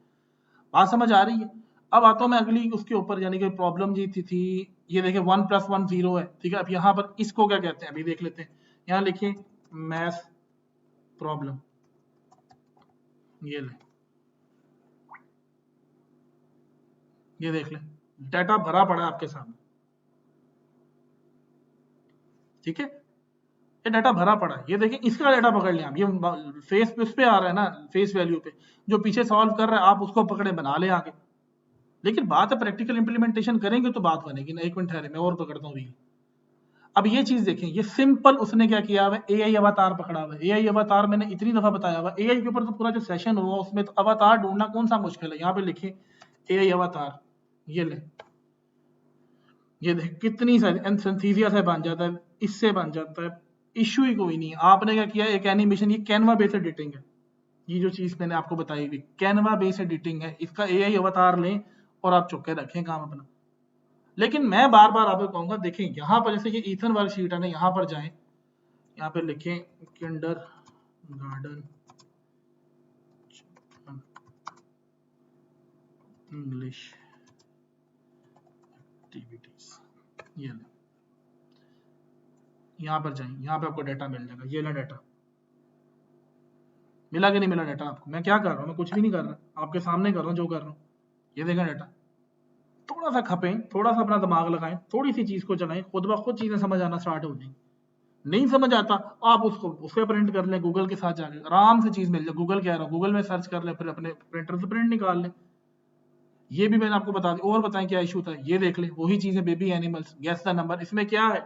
बात समझ आ रही है? अब आता हूं मैं अगली उसके ऊपर, यानी कि प्रॉब्लम जी थी ये देखिए 1 + 1 0 है, ठीक है। अब यहाँ पर इसको क्या कहते हैं अभी देख लेते हैं, यहाँ लिखिए मैथ प्रॉब्लम, ये ले, ये देख लें डाटा भरा पड़ा है आपके सामने, ठीक है, ये डाटा भरा पड़ा है, ये देखिए इसका डाटा पकड़ लिया आप, ये फेस उस पे आ रहा है ना, फेस वैल्यू पे जो पीछे सॉल्व कर रहा है, आप उसको पकड़े बना ले आगे। लेकिन बात है प्रैक्टिकल इंप्लीमेंटेशन करेंगे तो बात बनेगी ना। एक मिनट ठहरे, मैं और पकड़ता हूँ रील। अब ये चीज देखें, ये सिंपल उसने क्या किया हुआ है, एआई अवतार पकड़ा हुआ है। एआई अवतार मैंने इतनी दफा बताया हुआ, एआई के ऊपर तो पूरा जो सेशन हुआ उसमें तो अवतार ढूंढना कौन सा मुश्किल है। यहाँ पे लिखे एआई अवतार, ये ले, ये देख कितनी सारी सिंथेसिया से बन जाता है, इससे बन जाता है, इश्यू ही कोई नहीं है। आपने क्या किया, एक एनिमेशन, ये कैनवा बेस्ड एडिटिंग है, ये जो चीज मैंने आपको बताई हुई कैनवा बेस्ड एडिटिंग है, इसका एआई अवतार लें और आप चुपके रखें काम अपना। लेकिन मैं बार बार आपको कहूंगा, देखें यहाँ पर जैसे ये ईथन वाली शीट है ना, यहाँ पर जाएं, यहाँ पे लिखें किंडर गार्डन इंग्लिश एक्टिविटीज, ये ले, यहाँ पर जाएं, यहाँ पे आपको डाटा मिल जाएगा, ये ला डाटा मिला कि नहीं मिला डाटा आपको। मैं क्या कर रहा हूँ, मैं कुछ भी नहीं कर रहा, आपके सामने कर रहा हूँ जो कर रहा हूँ, ये देखा डाटा। थोड़ा सा खपें, थोड़ा सा अपना दिमाग लगाएं, थोड़ी सी चीज को चलाएं, खुद ब खुद चीजें समझ आना स्टार्ट हो जाएंगी। नहीं समझ आता आप उसको उससे प्रिंट कर लें, गूगल के साथ जाके आराम से चीज मिल जाए, गूगल कह रहा हूँ, गूगल में सर्च कर लें, फिर अपने प्रिंटर से प्रिंट निकाल लें। ये भी मैंने आपको बता दी। और बताएं क्या इशू था, ये देख लें वही चीजें, baby animals guess the number. इसमें क्या है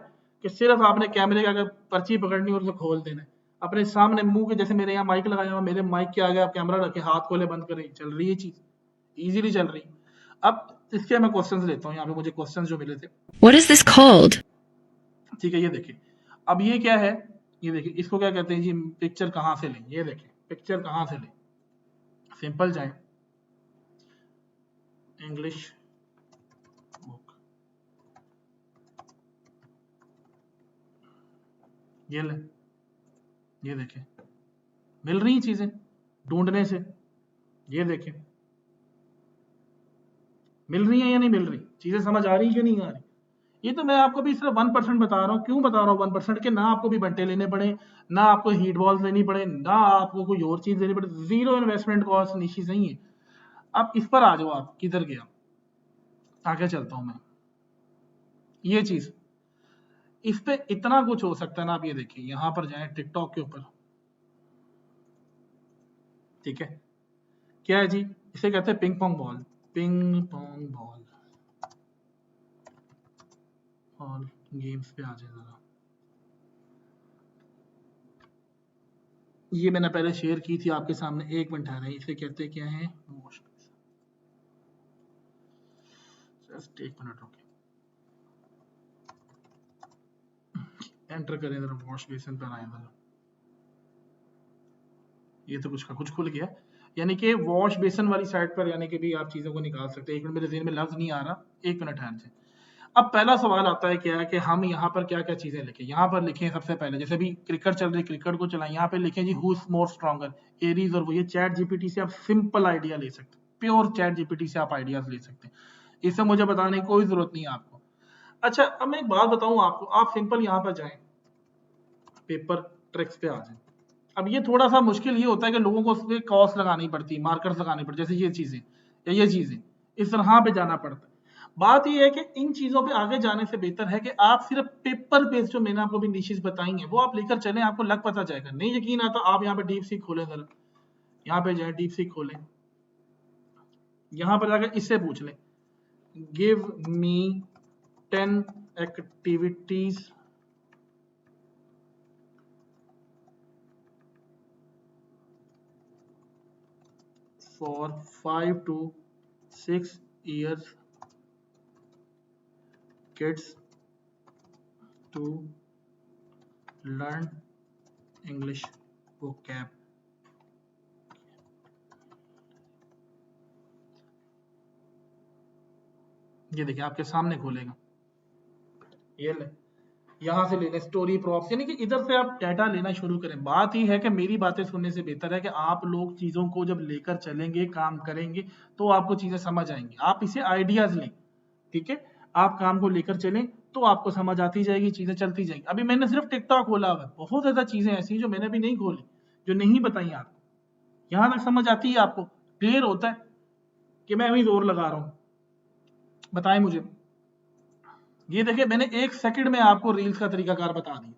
कि सिर्फ आपने कैमरे का अगर पर्ची पकड़नी और उसे खोल देना है अपने सामने मुंह के, जैसे मेरे यहाँ माइक लगाया हुआ, मेरे माइक के आगे आप कैमरा रखे, हाथ खोले बंद करें, चल रही है चीज, इजीली चल रही। अब इसके मैं क्वेश्चंस लेता हूँ, यहाँ पे मुझे क्वेश्चंस जो मिले थे।
What is this called?
ठीक है, ये देखिए अब ये क्या है, ये देखिए इसको क्या कहते हैं जी, पिक्चर कहाँ से लें, ये देखिए पिक्चर कहाँ से लें, सिंपल जाए इंग्लिश बुक, ये ले, ये देखिए मिल रही चीजें ढूंढने से, ये देखिए मिल रही है या नहीं मिल रही, चीजें समझ आ रही है कि नहीं आ रही। ये तो मैं आपको भी सिर्फ 1% बता रहा हूँ। क्यों बता रहा हूँ 1%? के ना आपको भी बंटे लेने पड़े, ना आपको हीट बॉल्स लेनी पड़े, ना आपको कोई और चीज लेनी पड़े, जीरो इन्वेस्टमेंट कॉस्ट निशी सही है। अब इस पर आ जाओ, आप किधर गया, आगे चलता हूं मैं। ये चीज इस पे इतना कुछ हो सकता है ना। आप ये देखिए यहाँ पर जाएं टिकटॉक के ऊपर, ठीक है, क्या है जी, इसे कहते हैं ping pong ball, ping pong ball. और गेम्स पे आ जाए जरा, ये मैंने पहले शेयर की थी आपके सामने, 1 मिनट आ रहा है, इसे कहते क्या है, वॉश बेसिन। जस्ट 1 मिनट रुके, एंटर करें जरा, वॉश बेसिन पर आए जरा। ये तो कुछ का कुछ खुल गया, यानी कि वॉश बेसिन वाली साइड पर यानी कि भी आप चीजों को निकाल सकते हैं। 1 मिनट, मेरे ज़हन में लफ्ज नहीं आ रहा, 1 मिनट ठहर जाए। अब पहला सवाल आता है क्या है कि हम यहाँ पर क्या क्या चीजें लिखें। यहाँ पर लिखें सबसे पहले, जैसे भी क्रिकेट चल रही है, क्रिकेट को चलाएं, यहाँ पे लिखें जी हु इज मोर स्ट्रॉन्गर, एरीज और वो। ये चैट जीपीटी से आप सिंपल आइडिया ले सकते हैं, प्योर चैट जीपीटी से आप आइडियाज ले सकते हैं, इससे मुझे बताने की कोई जरूरत नहीं है आपको। अच्छा, अब मैं एक बात बताऊं आपको, आप सिंपल यहाँ पर जाएं, पेपर ट्रिक्स पे आ जाएं। अब ये थोड़ा सा मुश्किल ये होता है कि लोगों को उसपे कॉस्ट लगानी पड़ती है, मार्कर्स लगाने पड़ते, जैसे ये चीजें या ये चीजें, इस तरह पे जाना पड़ता है। बात ये है कि इन चीजों पे आगे जाने से बेहतर है कि आप सिर्फ पेपर बेस्ड जो मैंने आपको भी निशेष बताई हैं वो आप लेकर चलें, आपको लग पता जाएगा। नहीं यकीन आता, आप यहाँ पे डीप सीक खोलें जरा, यहाँ पे जाए डीप सीक खोलें, यहाँ पर जाकर इससे पूछ लें, give me 10 activities for 5 to 6 years kids to learn English vocab। ये देखिए आपके सामने खोलेगा, ये ले, यहाँ से लेना स्टोरी प्रॉप्स, यानी कि इधर से आप डाटा लेना शुरू करें। बात ये है कि मेरी बातें सुनने से बेहतर है कि आप लोग चीजों को जब लेकर चलेंगे, काम करेंगे, तो आपको चीजें समझ आएंगी। आप इसे आइडियाज लें, ठीक है, आप काम को लेकर चलें तो आपको समझ आती जाएगी, चीजें चलती जाएंगी। अभी मैंने सिर्फ टिकटॉक खोला हुआ है, बहुत ज्यादा चीजें ऐसी जो मैंने भी नहीं खोली, जो नहीं बताई आपको, यहां तक समझ आती है आपको, क्लियर होता है कि मैं अभी जोर लगा रहा हूं, बताएं मुझे। ये देखिए मैंने 1 सेकंड में आपको रील्स का तरीकाकार बता दिया,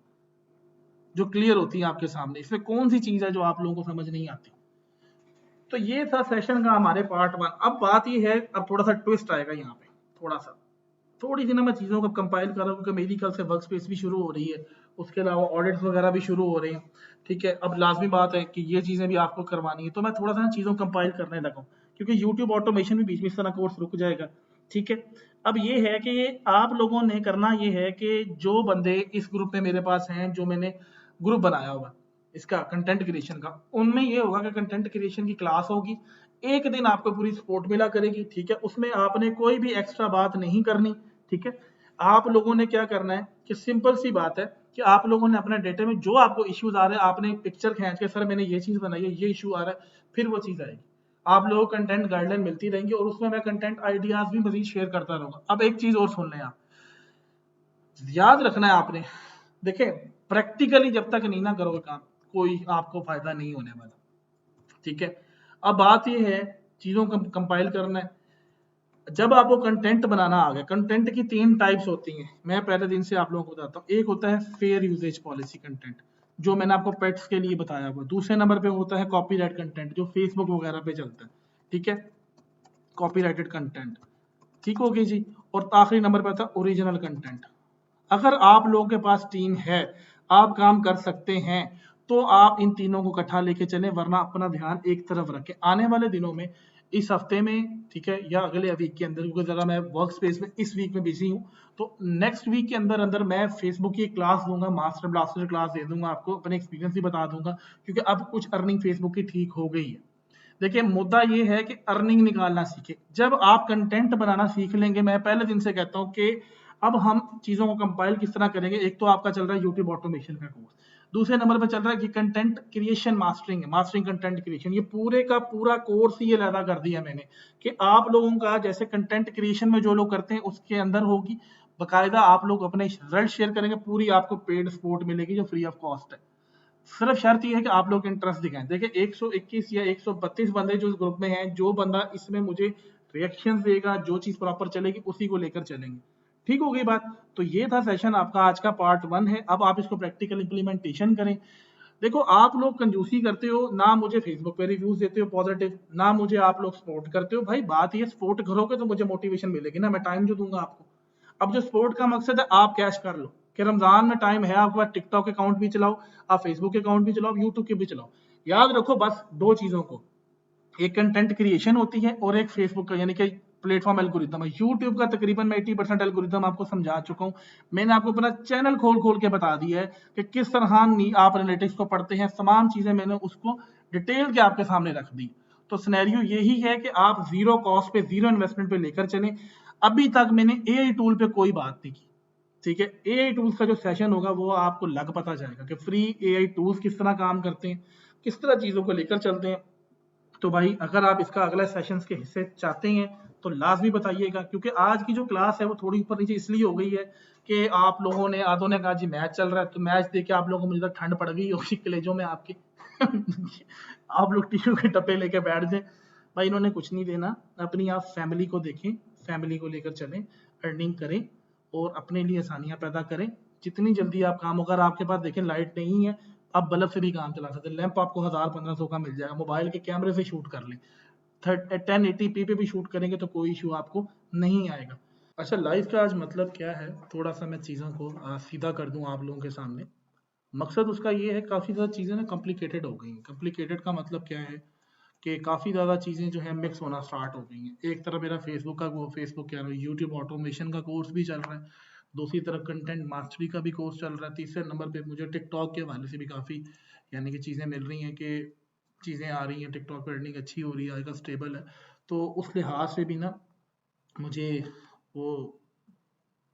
जो क्लियर होती है आपके सामने। इसमें कौन सी चीज है जो आप लोगों को समझ नहीं आती। तो ये था सेशन का हमारे पार्ट 1। अब बात ये है, अब थोड़ा सा ट्विस्ट आएगा यहाँ पे, थोड़ा सा, थोड़ी सी ना मैं चीज़ों को कंपाइल कर रहा हूँ क्योंकि मेरी कल से वर्क स्पेस भी शुरू हो रही है, उसके अलावा ऑडिट्स वगैरह भी शुरू हो रहे हैं, ठीक है। अब लाजमी बात है कि ये चीज़ें भी आपको करवानी है, तो मैं थोड़ा सा ना चीज़ों को कंपाइल करने लगा हूँ, क्योंकि यूट्यूब ऑटोमेशन भी बीच में इस तरह कोर्स रुक जाएगा, ठीक है। अब ये है कि आप लोगों ने करना ये है कि जो बंदे इस ग्रुप में मेरे पास हैं, जो मैंने ग्रुप बनाया हुआ इसका कंटेंट क्रिएशन का, उनमें ये होगा कि कंटेंट क्रिएशन की क्लास होगी, एक दिन आपको पूरी सपोर्ट मिला करेगी, ठीक है। उसमें आपने कोई भी एक्स्ट्रा बात नहीं करनी, ठीक है। आप लोगों ने क्या करना है कि सिंपल सी बात है कि आप लोगों ने अपने डेटे में जो आपको इश्यूज आ रहे हैं, आपने पिक्चर खींच के, सर मैंने ये चीज बनाई है, ये इशू आ रहा है, फिर वो चीज आएगी। आप लोगों को कंटेंट गाइडलाइन मिलती रहेंगी और उसमें मैं कंटेंट आइडियाज भी मजीद शेयर करता रहूंगा। अब एक चीज और सुन लें आप, याद रखना है आपने, देखें प्रैक्टिकली जब तक नहीं ना करोगे काम, कोई आपको फायदा नहीं होने वाला, ठीक है। अब बात ये है, चीजों को कंपाइल करना है। जब आपको कंटेंट बनाना आ गया, कंटेंट की 3 टाइप्स होती हैं, मैं पहले दिन से आप लोगों को बताता हूँ। एक होता है फेयर यूजेज पॉलिसी कंटेंट, जो मैंने आपको पेट्स के लिए बताया हुआ। दूसरे नंबर पे होता है कॉपीराइट कंटेंट, जो फेसबुक वगैरह पे चलता है, ठीक है, कॉपीराइटेड कंटेंट, ठीक होगी जी। और आखिरी नंबर पे आता है ओरिजिनल कंटेंट। अगर आप लोगों के पास टीम है, आप काम कर सकते हैं, तो आप इन तीनों को इकट्ठा लेके चलें, वरना अपना ध्यान एक तरफ रखें। आने वाले दिनों में, इस हफ्ते में, ठीक है, या अगले वीक के अंदर, क्योंकि जरा मैं वर्क स्पेस में इस वीक में बिजी हूँ, तो नेक्स्ट वीक के अंदर अंदर मैं फेसबुक की एक क्लास दूंगा, मास्टर ब्लास्टर क्लास दे दूंगा आपको, अपने एक्सपीरियंस भी बता दूंगा, क्योंकि अब कुछ अर्निंग फेसबुक की ठीक हो गई है। देखिए मुद्दा ये है कि अर्निंग निकालना सीखे। जब आप कंटेंट बनाना सीख लेंगे, मैं पहले दिन से कहता हूँ कि अब हम चीजों को कंपाइल किस तरह करेंगे। एक तो आपका चल रहा है यूट्यूब ऑटोमेशन का कोर्स, दूसरे नंबर पे चल रहा है कि कंटेंट क्रिएशन मास्टरिंग है, मास्टरिंग कंटेंट क्रिएशन। ये पूरे का पूरा कोर्स ही ये लगा कर दिया मैंने कि आप लोगों का जैसे कंटेंट क्रिएशन में जो लोग करते हैं उसके अंदर होगी, बकायदा आप लोग अपने रिजल्ट शेयर करेंगे, पूरी आपको पेड सपोर्ट मिलेगी जो फ्री ऑफ कॉस्ट है। सिर्फ शर्त ये है कि आप लोग इंटरेस्ट दिखाएं। देखिए 121 या 132 बंदे जो इस ग्रुप में हैं, जो बंदा इसमें मुझे रिएक्शन देगा, जो चीज प्रॉपर चलेगी उसी को लेकर चलेंगे, ठीक हो गई बात। तो ये था सेशन आपका, आज का पार्ट 1 है। अब आप इसको प्रैक्टिकल इंप्लीमेंटेशन करें। देखो आप लोग कंजूसी करते हो ना, मुझे फेसबुक पे रिव्यूज देते हो पॉजिटिव, ना मुझे आप लोग सपोर्ट करते हो। भाई बात ये, सपोर्ट करोगे तो मुझे मोटिवेशन मिलेगी ना, मैं टाइम जो दूंगा आपको। अब जो सपोर्ट का मकसद है, आप कैश कर लो कि रमजान में टाइम है आपके पास, टिकटॉक अकाउंट भी चलाओ, आप फेसबुक अकाउंट भी चलाओ, यूट्यूब के भी चलाओ। याद रखो बस दो चीजों को, एक कंटेंट क्रिएशन होती है और एक फेसबुक का यानी कि प्लेटफॉर्म एल्गोरिथम है। यूट्यूब का तकरीबन मैं 80% एल्गोरिथम आपको समझा चुका हूँ। मैंने आपको अपना चैनल खोल खोल के बता दिया है कि किस तरह आप एनालिटिक्स को पढ़ते हैं, तमाम चीजें मैंने उसको डिटेल के आपके सामने रख दी। तो सिनेरियो यही है कि आप जीरो कॉस्ट पे, जीरो इन्वेस्टमेंट पे लेकर चलें। अभी तक मैंने एआई टूल पे कोई बात नहीं की, ठीक है। एआई टूल्स का जो सेशन होगा वो आपको लग पता जाएगा कि फ्री एआई टूल्स किस तरह काम करते हैं, किस तरह चीजों को लेकर चलते हैं। तो भाई अगर आप इसका अगला सेशंस के हिस्से चाहते हैं तो लाजमी बताइएगा, क्योंकि आज की जो क्लास है वो थोड़ी ऊपर नीचे इसलिए हो गई है कि आप लोगों ने, आधों ने कहा जी मैच चल रहा है, तो मैच देख के आप लोगों को मुझे ठंड पड़ गई होगी कलेजों में आपके आप लोग टिश्यू के डब्बे लेके बैठ जाए। भाई इन्होंने कुछ नहीं देना, अपनी आप फैमिली को देखें, फैमिली को लेकर चलें, अर्निंग करें और अपने लिए आसानियां पैदा करें। जितनी जल्दी आप काम, अगर आपके पास देखें लाइट नहीं है, आप बल्ब से भी काम चला सकते हैं। लैंप आपको 1000-1500 का मिल जाएगा, मोबाइल के कैमरे से शूट कर लें, 1080p पे भी शूट करेंगे तो कोई इशू आपको नहीं आएगा। अच्छा, लाइफ का आज मतलब क्या है, थोड़ा सा मैं चीज़ों को सीधा कर दूं आप लोगों के सामने। मकसद उसका ये है, काफ़ी ज़्यादा चीज़ें ना कॉम्प्लिकेटेड हो गई हैं। कॉम्प्लिकेटेड का मतलब क्या है कि काफ़ी ज़्यादा चीज़ें जो है मिक्स होना स्टार्ट हो गई हैं। एक तरफ मेरा फेसबुक क्या है, यूट्यूब ऑटोमेशन का कोर्स भी चल रहा है, दूसरी तरफ कंटेंट मास्टरी का भी कोर्स चल रहा है, तीसरे नंबर पे मुझे टिकटॉक के हवाले से भी काफ़ी यानी कि चीज़ें मिल रही हैं कि चीज़ें आ रही हैं, टिकटॉक पर अर्निंग अच्छी हो रही है, आजकल स्टेबल है। तो उस लिहाज से भी ना मुझे वो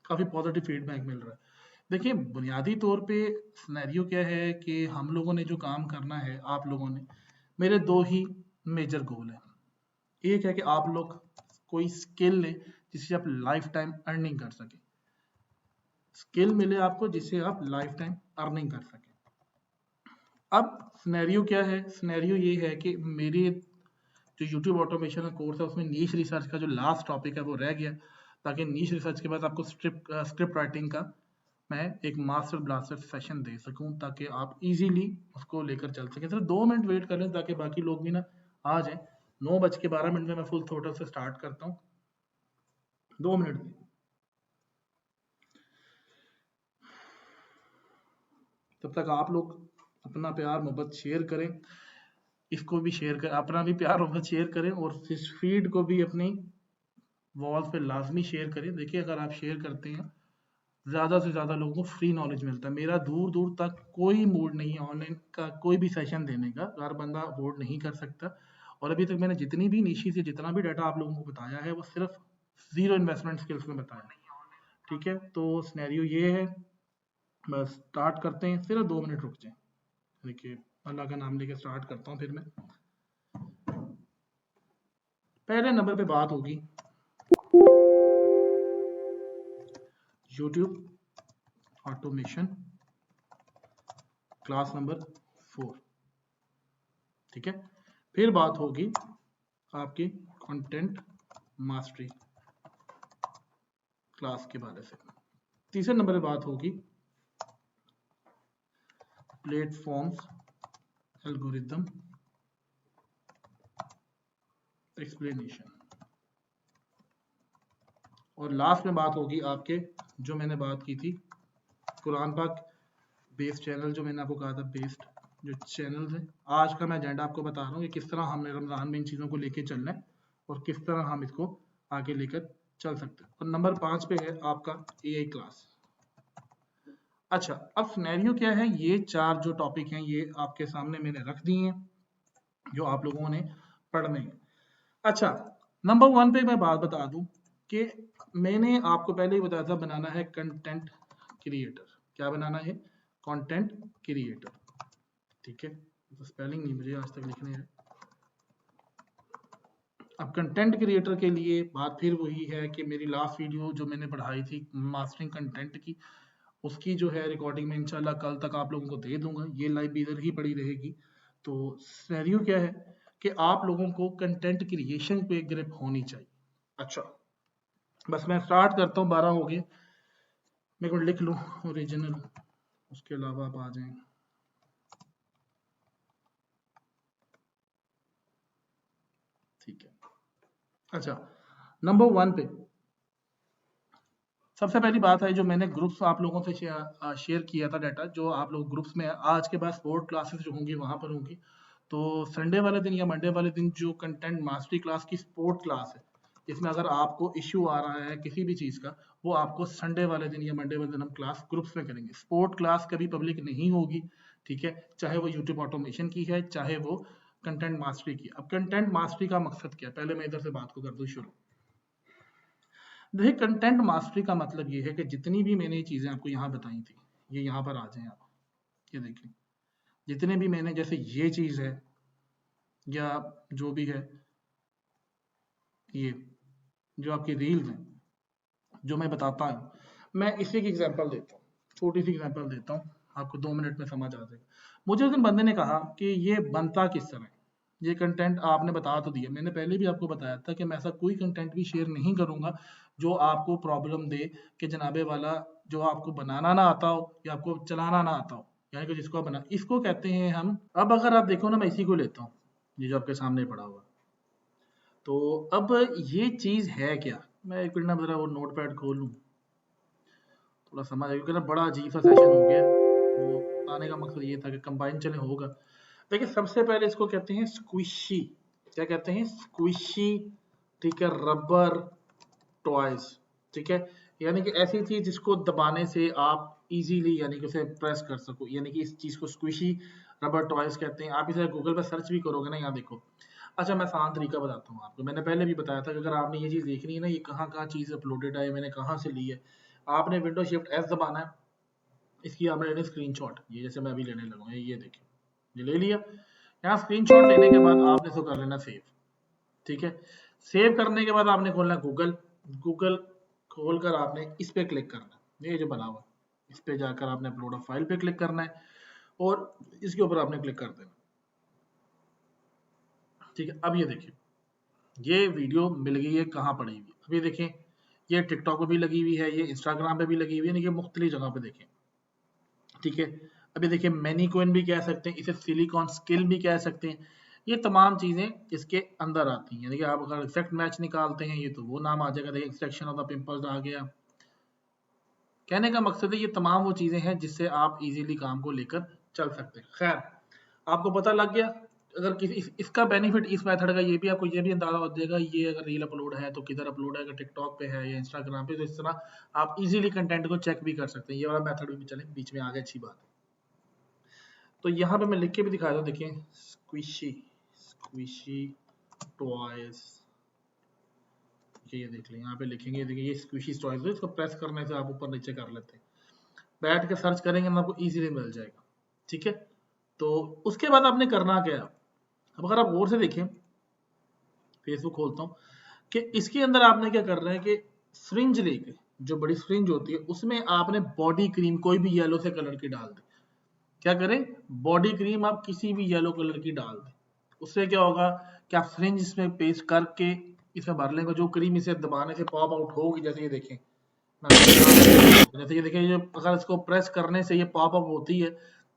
काफ़ी पॉजिटिव फीडबैक मिल रहा है। देखिए बुनियादी तौर पे सिनेरियो क्या है कि हम लोगों ने जो काम करना है, आप लोगों ने, मेरे दो ही मेजर गोल हैं। एक है कि आप लोग कोई स्किल लें जिससे आप लाइफ टाइम अर्निंग कर सकें, स्किल मिले आपको जिससे आप लाइफ टाइम अर्निंग कर सकें। अब सिनेरियो क्या है, सिनेरियो ये है कि मेरे जो यूट्यूब ऑटोमेशन का कोर्स है उसमें नीश रिसर्च का जो लास्ट टॉपिक है वो रह गया, ताकि नीश रिसर्च के बाद आपको स्क्रिप्ट राइटिंग का मैं एक मास्टर ब्लास्टर सेशन दे सकूं, ताकि आप इजीली उसको लेकर चल सकें। सिर्फ 2 मिनट वेट कर लें ताकि बाकी लोग भी ना आ जाएं। 9:12 में मैं फुल थ्रोटल से स्टार्ट करता हूँ, 2 मिनट में। तब तक आप लोग अपना प्यार मोहब्बत शेयर करें, इसको भी शेयर करें, अपना भी प्यार मोहब्बत शेयर करें और इस फीड को भी अपनी वॉल्स पे लाजमी शेयर करें। देखिए अगर आप शेयर करते हैं, ज़्यादा से ज़्यादा लोगों को फ्री नॉलेज मिलता है। मेरा दूर दूर तक कोई मूड नहीं है ऑनलाइन का कोई भी सेशन देने का, हर बंदा अफोर्ड नहीं कर सकता। और अभी तक मैंने जितनी भी निशी से जितना भी डाटा आप लोगों को बताया है वो सिर्फ जीरो इन्वेस्टमेंट स्किल्स में बताया है, ठीक है। तो सिनेरियो ये है, बस स्टार्ट करते हैं, सिर्फ 2 मिनट रुक जाए। देखिए अल्लाह का नाम लेके स्टार्ट करता हूँ। फिर मैं पहले नंबर पे बात होगी यूट्यूब ऑटोमेशन क्लास नंबर 4, ठीक है। फिर बात होगी आपकी कंटेंट मास्टरी क्लास के बारे से। तीसरे नंबर पे बात होगी प्लेटफॉर्म्स एल्गोरिथम एक्सप्लेनेशन। और लास्ट में बात होगी आपके, जो मैंने बात की थी, कुरान पाक बेस्ड चैनल, जो मैंने आपको कहा था बेस्ड जो चैनल है। आज का मैं एजेंडा आपको बता रहा हूँ कि किस तरह हमने रमज़ान में इन चीज़ों को लेके चलना है और किस तरह हम इसको आगे लेकर चल सकते हैं। और नंबर 5 पे है आपका एआई क्लास। अच्छा, अब सिनेरियो क्या है, ये 4 जो टॉपिक हैं ये आपके सामने मैंने रख दिए हैं जो आप लोगों ने पढ़ने हैं। अच्छा, नंबर 1 पे मैं बात बता दूं कि मैंने आपको पहले ही बताया था बनाना है कंटेंट क्रिएटर। क्या बनाना है? कंटेंट क्रिएटर, ठीक है। तो स्पेलिंग नहीं मुझे आज तक लिखने है। अब कंटेंट क्रिएटर के लिए बात फिर वही है कि मेरी लास्ट वीडियो जो मैंने पढ़ाई थी मास्टरिंग कंटेंट की, उसकी जो है रिकॉर्डिंग में इंशाल्लाह कल तक आप लोगों को दे दूंगा। ये लाइव भी इधर ही पड़ी रहेगी। तो सिनेरियो क्या है कि आप लोगों को कंटेंट क्रिएशन पे ग्रिप होनी चाहिए। अच्छा, बस मैं स्टार्ट करता हूँ। 12 हो गए, मेरे को लिख लूँ ओरिजिनल, उसके अलावा आप आ जाएं। ठीक है। अच्छा, नंबर 1 पे सबसे पहली बात है जो मैंने ग्रुप्स आप लोगों से शेयर किया था डाटा, जो आप लोग ग्रुप्स में आज के बाद स्पोर्ट क्लासेस जो होंगी वहां पर होंगी। तो संडे वाले दिन या मंडे वाले दिन जो कंटेंट मास्टरी क्लास की स्पोर्ट क्लास है, इसमें अगर आपको इश्यू आ रहा है किसी भी चीज़ का, वो आपको संडे वाले दिन या मंडे वाले दिन हम क्लास ग्रुप्स में करेंगे। स्पोर्ट क्लास कभी पब्लिक नहीं होगी, ठीक है, चाहे वो यूट्यूब ऑटोमेशन की है, चाहे वो कंटेंट मास्टरी की। अब कंटेंट मास्टरी का मकसद क्या है, पहले मैं इधर से बात को कर दूं शुरू। देखिए, कंटेंट मास्टरी का मतलब ये है कि जितनी भी मैंने ये चीज़ें आपको यहाँ बताई थी, ये यहाँ पर आ जाएं आप, ये देखिए, जितने भी मैंने, जैसे ये चीज़ है या जो भी है, ये जो आपकी रील्स हैं, जो मैं बताता हूँ, मैं इसी की एग्जांपल देता हूँ, छोटी सी एग्जांपल देता हूँ, आपको 2 मिनट में समझ आ जाएगा। मुझे उस दिन बंदे ने कहा कि ये बनता किस तरह है, ये कंटेंट आपने बता तो दिया, मैंने पहले भी आपको बताया था कि मैं ऐसा कोई कंटेंट भी शेयर नहीं करूंगा जो आपको प्रॉब्लम दे कि जनाबे वाला, जो आपको बनाना ना आता हो या आपको चलाना ना आता हो, यानी कि जिसको आप बना, इसको कहते हैं हम। अब अगर आप देखो ना, मैं इसी को लेता हूँ, ये जो आपके सामने पड़ा हुआ, तो अब ये चीज़ है क्या, मैं एक मिनट ना जरा वो नोट पैड खोल लूँ, थोड़ा समझ आएगा, क्योंकि ना बड़ा अजीब सा सेशन हो गया। तो आने का मकसद ये था कि कंबाइन चले होगा। देखिए, सबसे पहले इसको कहते हैं स्क्विशी। क्या कहते हैं? स्क्विशी, ठीक है, रबर टॉयज, ठीक है, यानी कि ऐसी चीज जिसको दबाने से आप इजीली, यानी कि उसे प्रेस कर सको, यानी कि इस चीज को स्क्विशी रबर टॉयज कहते हैं। आप इसे गूगल पर सर्च भी करोगे ना, यहाँ देखो। अच्छा, मैं आसान तरीका बताता हूँ आपको, मैंने पहले भी बताया था कि अगर आपने ये चीज देखनी है ना, ये कहाँ कहाँ चीज अपलोडेड है, मैंने कहाँ से ली है, आपने विंडो शिफ्ट एस दबाना है, इसकी आपने लेनी स्क्रीनशॉट, ये जैसे मैं अभी लेने लगा हूँ, ये देखिए, ये ले लिया। यहाँ स्क्रीनशॉट लेने के बाद आपने इसको कर लेना सेव, ठीक है। सेव करने के बाद आपने खोलना गूगल, गूगल खोलकर आपने इस पे क्लिक करना, ये जो बना हुआ, इस पे जाकर आपने अपलोड ऑफ फाइल पे क्लिक करना है और इसके ऊपर आपने क्लिक कर देना, ठीक है। अब ये देखिए, ये वीडियो मिल गई है, कहाँ पड़ी हुई, अभी देखें, ये टिकटॉक पे भी लगी हुई है, ये इंस्टाग्राम पे भी लगी हुई है, ये मुख्तलिफ जगह पे देखें, ठीक है। अभी देखिए, मैनीक्विन भी कह सकते हैं इसे, सिलिकॉन स्किल भी कह सकते हैं, ये तमाम चीजें इसके अंदर आती हैं, यानी कि आप अगर एक्सैक्ट मैच निकालते हैं, ये तो वो नाम आ जाएगा, देखिए एक्सट्रैक्शन ऑफ द पिंपल्स आ गया। कहने का मकसद है ये तमाम वो चीजें हैं जिससे आप इजीली काम को लेकर चल सकते हैं। खैर, आपको पता लग गया, अगर किसी इसका बेनिफिट इस मेथड का ये भी, आपको ये भी अंदाजा हो जाएगा, ये अगर रील अपलोड है तो किधर अपलोड है, अगर टिकटॉक पे है या इंस्टाग्राम पे, तो इस तरह आप इजीली कंटेंट को चेक भी कर सकते हैं। ये वाला मेथड भी चले बीच में आ गया, अच्छी बात है। तो यहाँ पे मैं लिख के भी दिखा दूँ, देखिए, स्क्विशी, स्क्विशी टॉयज, ये देख लें, यहाँ पे लिखेंगे, देखिए ये स्क्विशी टॉयज है, इसको प्रेस करने से आप ऊपर नीचे कर लेते हैं, बैठ के सर्च करेंगे ना, आपको इजीली मिल जाएगा, ठीक है। तो उसके बाद आपने करना क्या है, अब अगर आप गौर से देखें, फेसबुक खोलता हूँ, कि इसके अंदर आपने क्या करना है कि सिरिंज लेके, जो बड़ी सिरिंज होती है, उसमें आपने बॉडी क्रीम कोई भी येलो से कलर की डाल दें। क्या करें? बॉडी क्रीम आप किसी भी येलो कलर की डाल दें, उससे क्या होगा कि आप सिरिंज इसमें पेस्ट करके इसमें भर लेंगे, जो क्रीम इसे दबाने से पॉप आउट होगी, जैसे ये देखें, जैसे ये देखिए, ये अगर इसको प्रेस करने से ये पॉप अप होती है,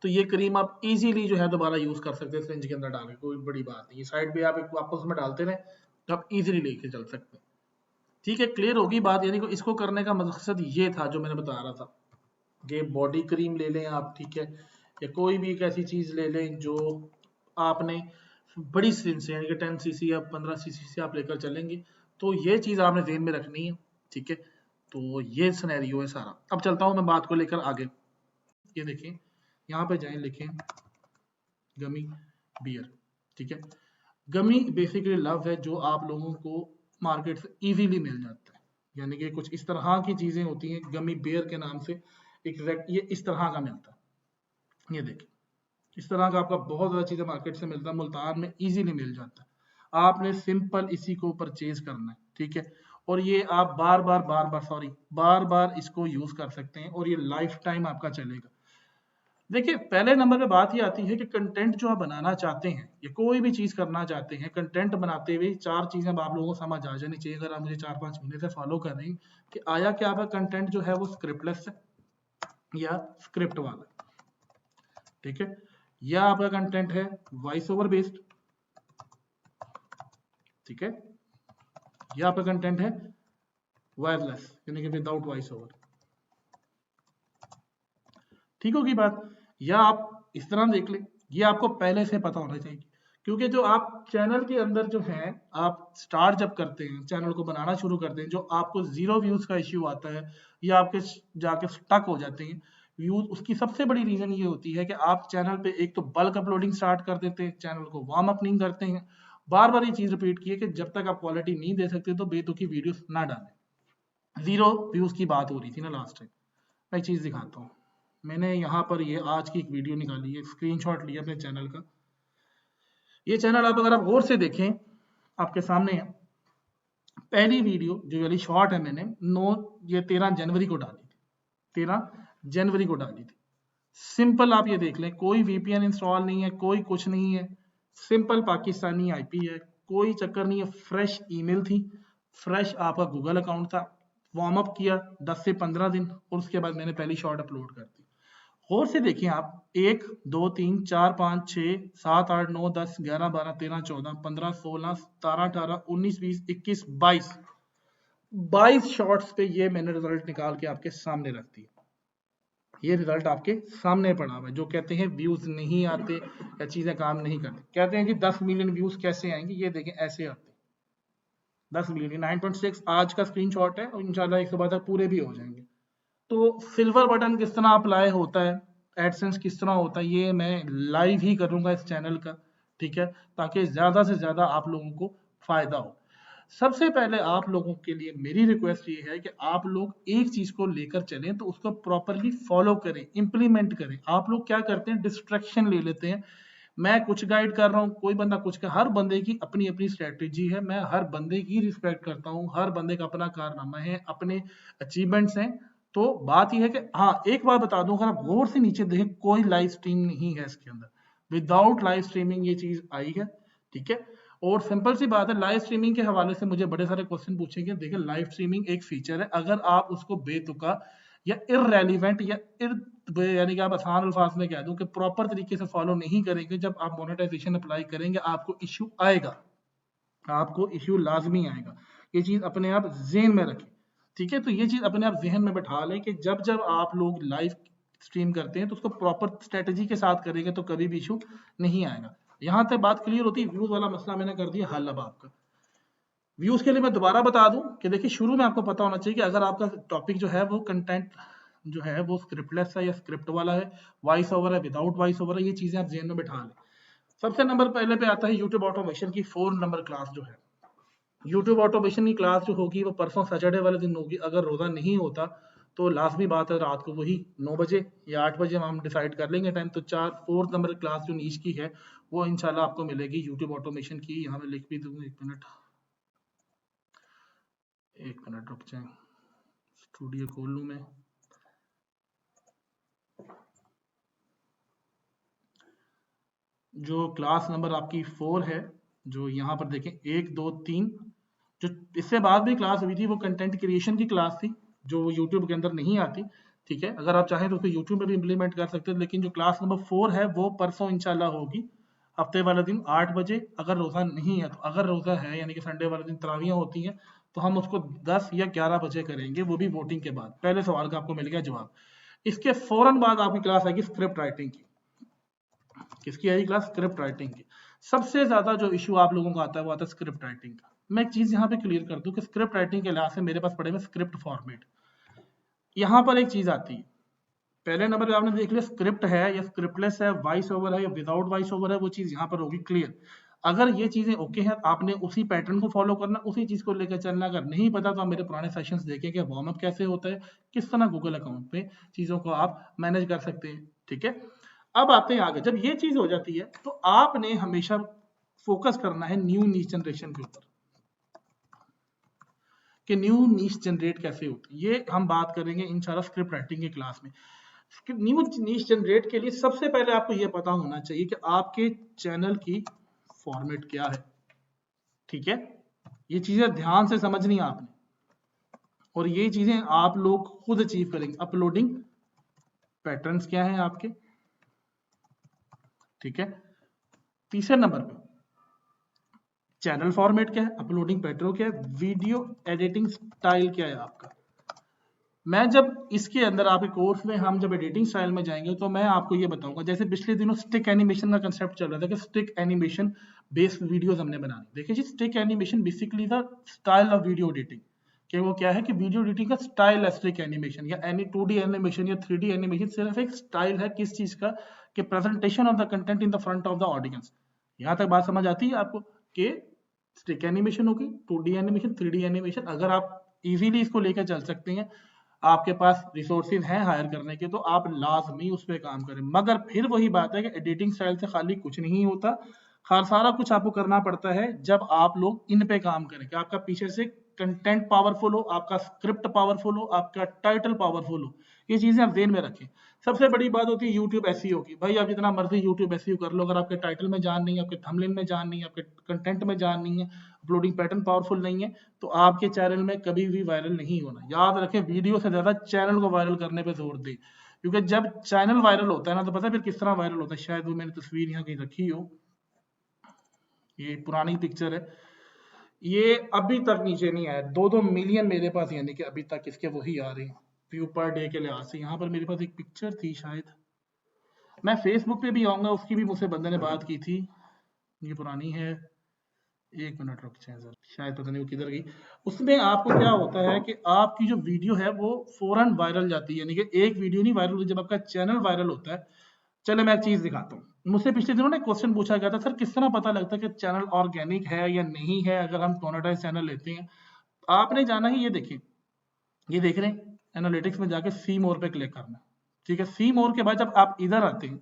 तो ये क्रीम आप इजीली जो है दोबारा यूज कर सकते हैं सिरिंज के अंदर डाल के, कोई बड़ी बात नहीं, साइड पे आप वापस उसमें डालते रहे तो आप इजीली लेके चल सकते हैं, ठीक है। क्लियर होगी बात, यानी कि इसको करने का मकसद ये था जो मैंने बता रहा था, कि बॉडी क्रीम ले लें आप, ठीक है, या कोई भी एक ऐसी चीज ले लें जो आपने बड़ी सिरिंज से, यानी कि 10 सीसी या 15 सीसी से आप लेकर चलेंगे, तो ये चीज आपने ध्यान में रखनी है, ठीक है। तो ये सिनेरियो है सारा। अब चलता हूं मैं बात को लेकर आगे, ये देखिए, यहाँ पे जाएं, लिखें गमी बियर, ठीक है। गमी बेसिकली लव है, जो आप लोगों को मार्केट से इजीली मिल जाता है, यानी कि कुछ इस तरह की चीजें होती हैं, गमी बेयर के नाम से, एग्जैक्ट ये इस तरह का मिलता है, ये देखिए, इस तरह का आपका बहुत ज़्यादा चीज़ें मार्केट से मिलता है, मुल्तान में इजीली मिल जाता है, आपने सिंपल इसी को परचेज करना है, ठीक है। और ये आप बार बार इसको यूज कर सकते हैं, और ये लाइफ टाइम आपका चलेगा। देखिए, पहले नंबर पे बात ये आती है कि कंटेंट जो आप बनाना चाहते हैं, या कोई भी चीज करना चाहते हैं, कंटेंट बनाते हुए 4 चीजें अब आप लोगों को समझ आ जानी चाहिए, अगर आप मुझे 4-5 महीने से फॉलो कर रहे हैं, कि आया क्या आपका कंटेंट जो है वो स्क्रिप्टलेस है या स्क्रिप्ट वाला, ठीक है, या आपका कंटेंट है वॉइस ओवर बेस्ड, ठीक है, या आपका कंटेंट है वायरलेस, यानी कि विदाउट वॉइस ओवर, ठीक होगी बात। या आप इस तरह देख लें, ये आपको पहले से पता होना चाहिए क्योंकि जो आप चैनल के अंदर जो है, आप स्टार्ट जब करते हैं, चैनल को बनाना शुरू करते हैं, जो आपको 0 व्यूज़ का इश्यू आता है या आपके जाके स्टक हो जाते हैं व्यूज़, उसकी सबसे बड़ी रीज़न ये होती है कि आप चैनल पे एक तो बल्क अपलोडिंग स्टार्ट कर देते हैं, चैनल को वार्म अप नहीं करते हैं। बार-बार ये चीज़ रिपीट की है कि जब तक आप क्वालिटी नहीं दे सकते तो बेतुकी वीडियोस ना डालें। 0 व्यूज़ की बात हो रही थी ना लास्ट टाइम। मैं एक चीज़ दिखाता हूँ। मैंने यहाँ पर ये आज की एक वीडियो निकाली है, स्क्रीनशॉट लिया अपने चैनल का। ये चैनल अगर आप गौर से देखें, आपके सामने है। पहली वीडियो जो वाली शॉर्ट है, मैंने 13 जनवरी को डाली थी, 13 जनवरी को डाली थी। सिंपल आप ये देख लें, कोई वीपीएन इंस्टॉल नहीं है, कोई कुछ नहीं है, सिंपल पाकिस्तानी आईपी है, कोई चक्कर नहीं है। फ्रेश ईमेल थी, फ्रेश आपका गूगल अकाउंट था, वार्म अप किया 10 से 15 दिन और उसके बाद मैंने पहली शॉर्ट अपलोड कर दी। गौर से देखिए आप, 1 2 3 4 5 6 7 8 9 10 11 12 13 14 15 16 17 18 19 20 21 22 शॉर्ट्स पे ये मैंने रिजल्ट निकाल के आपके सामने रख दिया। ये रिजल्ट आपके सामने पड़ा हुआ है। जो कहते हैं व्यूज नहीं आते या चीजें काम नहीं करती, कहते हैं कि 10 मिलियन व्यूज कैसे आएंगे, ये देखें ऐसे आते 10 मिलियन। 9.6 आज का स्क्रीनशॉट है और इंशाल्लाह एक बाद तक पूरे भी हो जाएंगे। तो सिल्वर बटन किस तरह अप्लाई होता है, एडसेंस किस तरह होता है, ये मैं लाइव ही करूंगा इस चैनल का, ठीक है, ताकि ज्यादा से ज्यादा आप लोगों को फायदा हो। सबसे पहले आप लोगों के लिए मेरी रिक्वेस्ट ये है कि आप लोग एक चीज को लेकर चलें तो उसको प्रॉपरली फॉलो करें, इंप्लीमेंट करें। आप लोग क्या करते हैं, डिस्ट्रैक्शन ले लेते हैं। मैं कुछ गाइड कर रहा हूँ, कोई बंदा कुछ कर, हर बंदे की अपनी अपनी स्ट्रेटेजी है। मैं हर बंदे की रिस्पेक्ट करता हूँ, हर बंदे का अपना कारनामा है, अपने अचीवमेंट्स हैं। तो बात यह है कि हाँ, एक बात बता दूं, अगर आप गौर से नीचे देखें, कोई लाइव स्ट्रीम नहीं है इसके अंदर। विदाउट लाइव स्ट्रीमिंग ये चीज आई है, ठीक है। और सिंपल सी बात है, लाइव स्ट्रीमिंग के हवाले से मुझे बड़े सारे क्वेश्चन पूछेंगे। देखिए, लाइव स्ट्रीमिंग एक फीचर है, अगर आप उसको बेतुका या इररेलीवेंट या यानी कि आप आसान अल्फाज में कह दूं कि प्रॉपर तरीके से फॉलो नहीं करेंगे, जब आप मोनेटाइजेशन अप्लाई करेंगे आपको इश्यू आएगा, आपको इश्यू लाजमी आएगा। ये चीज अपने आप ज़हन में रखें, ठीक है। तो ये चीज अपने आप ज़हन में बैठा लें कि जब जब आप लोग लाइव स्ट्रीम करते हैं तो उसको प्रॉपर स्ट्रेटजी के साथ करेंगे तो कभी भी इशू नहीं आएगा। यहाँ तक बात क्लियर होती है। व्यूज वाला मसला मैंने कर दिया हल। अब आपका व्यूज के लिए मैं दोबारा बता दूं कि देखिए, शुरू में आपको पता होना चाहिए कि अगर आपका टॉपिक जो है वो कंटेंट जो है वो स्क्रिप्टलेस है या स्क्रिप्ट वाला है, वॉइस ओवर है, विदाउट वॉइस ओवर है, ये चीजें आप ज़हन में बैठा लें। सबसे नंबर पहले पे आता है यूट्यूब ऑटोमेशन की 4 नंबर क्लास जो है। यूट्यूब ऑटोमेशन की क्लास जो होगी वो परसों सैटरडे वाले दिन होगी। अगर रोजा नहीं होता तो लाजमी बात है रात को वही 9 बजे या 8 बजे हम डिसाइड कर लेंगे टाइम। तो 4 नंबर क्लास जो नीच की है वो इंशाल्लाह आपको मिलेगी यूट्यूब ऑटोमेशन की। यहाँ मैं लिख भी दूंगा, एक मिनट रुक जाए, स्टूडियो खोल लूँ मैं। जो क्लास नंबर आपकी 4 है, जो यहाँ पर देखें 1 2 3, जो इससे बाद भी क्लास हुई थी वो कंटेंट क्रिएशन की क्लास थी जो यूट्यूब के अंदर नहीं आती, ठीक है। अगर आप चाहें तो उसको यूट्यूब में भी इम्प्लीमेंट कर सकते हैं, लेकिन जो क्लास नंबर 4 है वो परसों इंशाल्लाह होगी, हफ्ते वाले दिन 8 बजे। अगर रोज़ा नहीं है तो, अगर रोज़ा है यानी कि संडे वाले दिन तरावियाँ होती हैं तो हम उसको 10 या 11 बजे करेंगे, वो भी वोटिंग के बाद। पहले सवाल का आपको मिल गया जवाब। इसके फौरन बाद आपकी क्लास आएगी स्क्रिप्ट राइटिंग की। किसकी आएगी क्लास? स्क्रिप्ट राइटिंग की। सबसे ज्यादा जो इशू आप लोगों को आता है वो आता है स्क्रिप्ट राइटिंग का। मैं एक चीज यहाँ पे क्लियर कर दूं कि स्क्रिप्ट राइटिंग के लिहाज से मेरे पास पड़े हुए स्क्रिप्ट फॉर्मेट। यहाँ पर एक चीज आती है, पहले नंबर पे आपने देख लिया स्क्रिप्ट है या स्क्रिप्टलेस है, वॉइस ओवर है या विदाउट वॉइस ओवर है, वो चीज यहाँ पर होगी क्लियर। अगर ये चीजें ओके हैं, आपने उसी पैटर्न को फॉलो करना, उसी चीज को लेकर चलना। अगर नहीं पता तो आप मेरे पुराने सेशंस देखें कि वार्म अप कैसे होता है, किस तरह गूगल अकाउंट पे चीजों को आप मैनेज कर सकते हैं, ठीक है। अब आते हैं आगे। जब ये चीज हो जाती है तो आपने हमेशा फोकस करना है न्यू नीश जनरेशन के ऊपर, कि न्यू नीश जनरेट कैसे होती है। ये हम बात करेंगे इंशाल्लाह स्क्रिप्ट राइटिंग की क्लास में। न्यू नीश जनरेट के लिए सबसे पहले आपको ये पता होना चाहिए कि आपके चैनल की फॉर्मेट क्या है, ठीक है। ये चीजें ध्यान से समझनी है आपने, और ये चीजें आप लोग खुद अचीव करेंगे। अपलोडिंग पैटर्न्स क्या है आपके, ठीक है। तीसरे नंबर पे चैनल फॉर्मेट क्या है, अपलोडिंग पैटर्न क्या है, वीडियो एडिटिंग स्टाइल क्या है आपका। मैं जब इसके अंदर आपके कोर्स में हम जब एडिटिंग स्टाइल में जाएंगे तो मैं आपको ये बताऊंगा, जैसे पिछले दिनों स्टिक एनिमेशन का कंसेप्ट चल रहा था कि स्टिक एनिमेशन बेस्ड वीडियोस हमने बनानी। देखिए जी, stick animation basically the style of video editing, कि वो क्या है कि वीडियो एडिटिंग का स्टाइल है स्टिक एनिमेशन या एनी 2D एनिमेशन या 3D एनिमेशन, सिर्फ एक स्टाइल है किस चीज का, कि presentation of the content in the front of the audience. यहाँ तक बात समझ आती है आपको कि स्टिक एनिमेशन होगी, 2D एनिमेशन, 3D एनिमेशन, अगर आप इजीली इसको लेकर चल सकते हैं, आपके पास रिसोर्सेज हैं हायर करने के, तो आप लाजमी उस पर काम करें। मगर फिर वही बात है कि एडिटिंग स्टाइल से खाली कुछ नहीं होता, हर सारा कुछ आपको करना पड़ता है जब आप लोग इन पे काम करें, कि आपका पीछे से कंटेंट पावरफुल हो, आपका स्क्रिप्ट पावरफुल हो, आपका टाइटल पावरफुल हो। ये चीजें आप ध्यान में रखें। सबसे बड़ी बात होती है यूट्यूब एसईओ की। भाई आप जितना मर्जी यूट्यूब एसईओ कर लो, अगर आपके टाइटल में जान नहीं है, आपके थंबनेल में जान नहीं है, आपके कंटेंट में जान नहीं है, अपलोडिंग पैटर्न पावरफुल नहीं है, तो आपके चैनल में कभी भी वायरल नहीं होना। याद रखें, वीडियो से ज्यादा चैनल को वायरल करने पे जोर दें, क्योंकि जब चैनल वायरल होता है ना, तो पता है फिर किस तरह वायरल होता है। शायद वो मैंने तस्वीर यहाँ कहीं रखी हो, ये पुरानी पिक्चर है, ये अभी तक नीचे नहीं आया। 2-2 मिलियन मेरे पास, यानी कि अभी तक इसके वही आ रहे हैं व्यू पर डे के लिहाज से। यहाँ पर मेरे पास एक पिक्चर थी, शायद मैं फेसबुक पे भी आऊंगा, उसकी भी मुझसे बंदे ने बात की थी, ये पुरानी है। 1 मिनट रुक जाए जरा, शायद पता नहीं वो किधर गई। उसमें आपको क्या होता है कि आपकी जो वीडियो है वो फौरन वायरल जाती है, यानी कि एक वीडियो नहीं वायरल होती, जब आपका चैनल वायरल होता है। चलो मैं एक चीज दिखाता हूँ। मुझसे पिछले दिनों ने क्वेश्चन पूछा गया था, सर किस तरह पता लगता है कि चैनल ऑर्गेनिक है या नहीं है अगर हम मोनेटाइज चैनल लेते हैं। आपने जाना ही, ये देखिए, ये देख रहे हैं, एनालिटिक्स में जाके सी मोर पे क्लिक करना। ठीक है, सी मोर के बाद जब आप इधर आते हैं,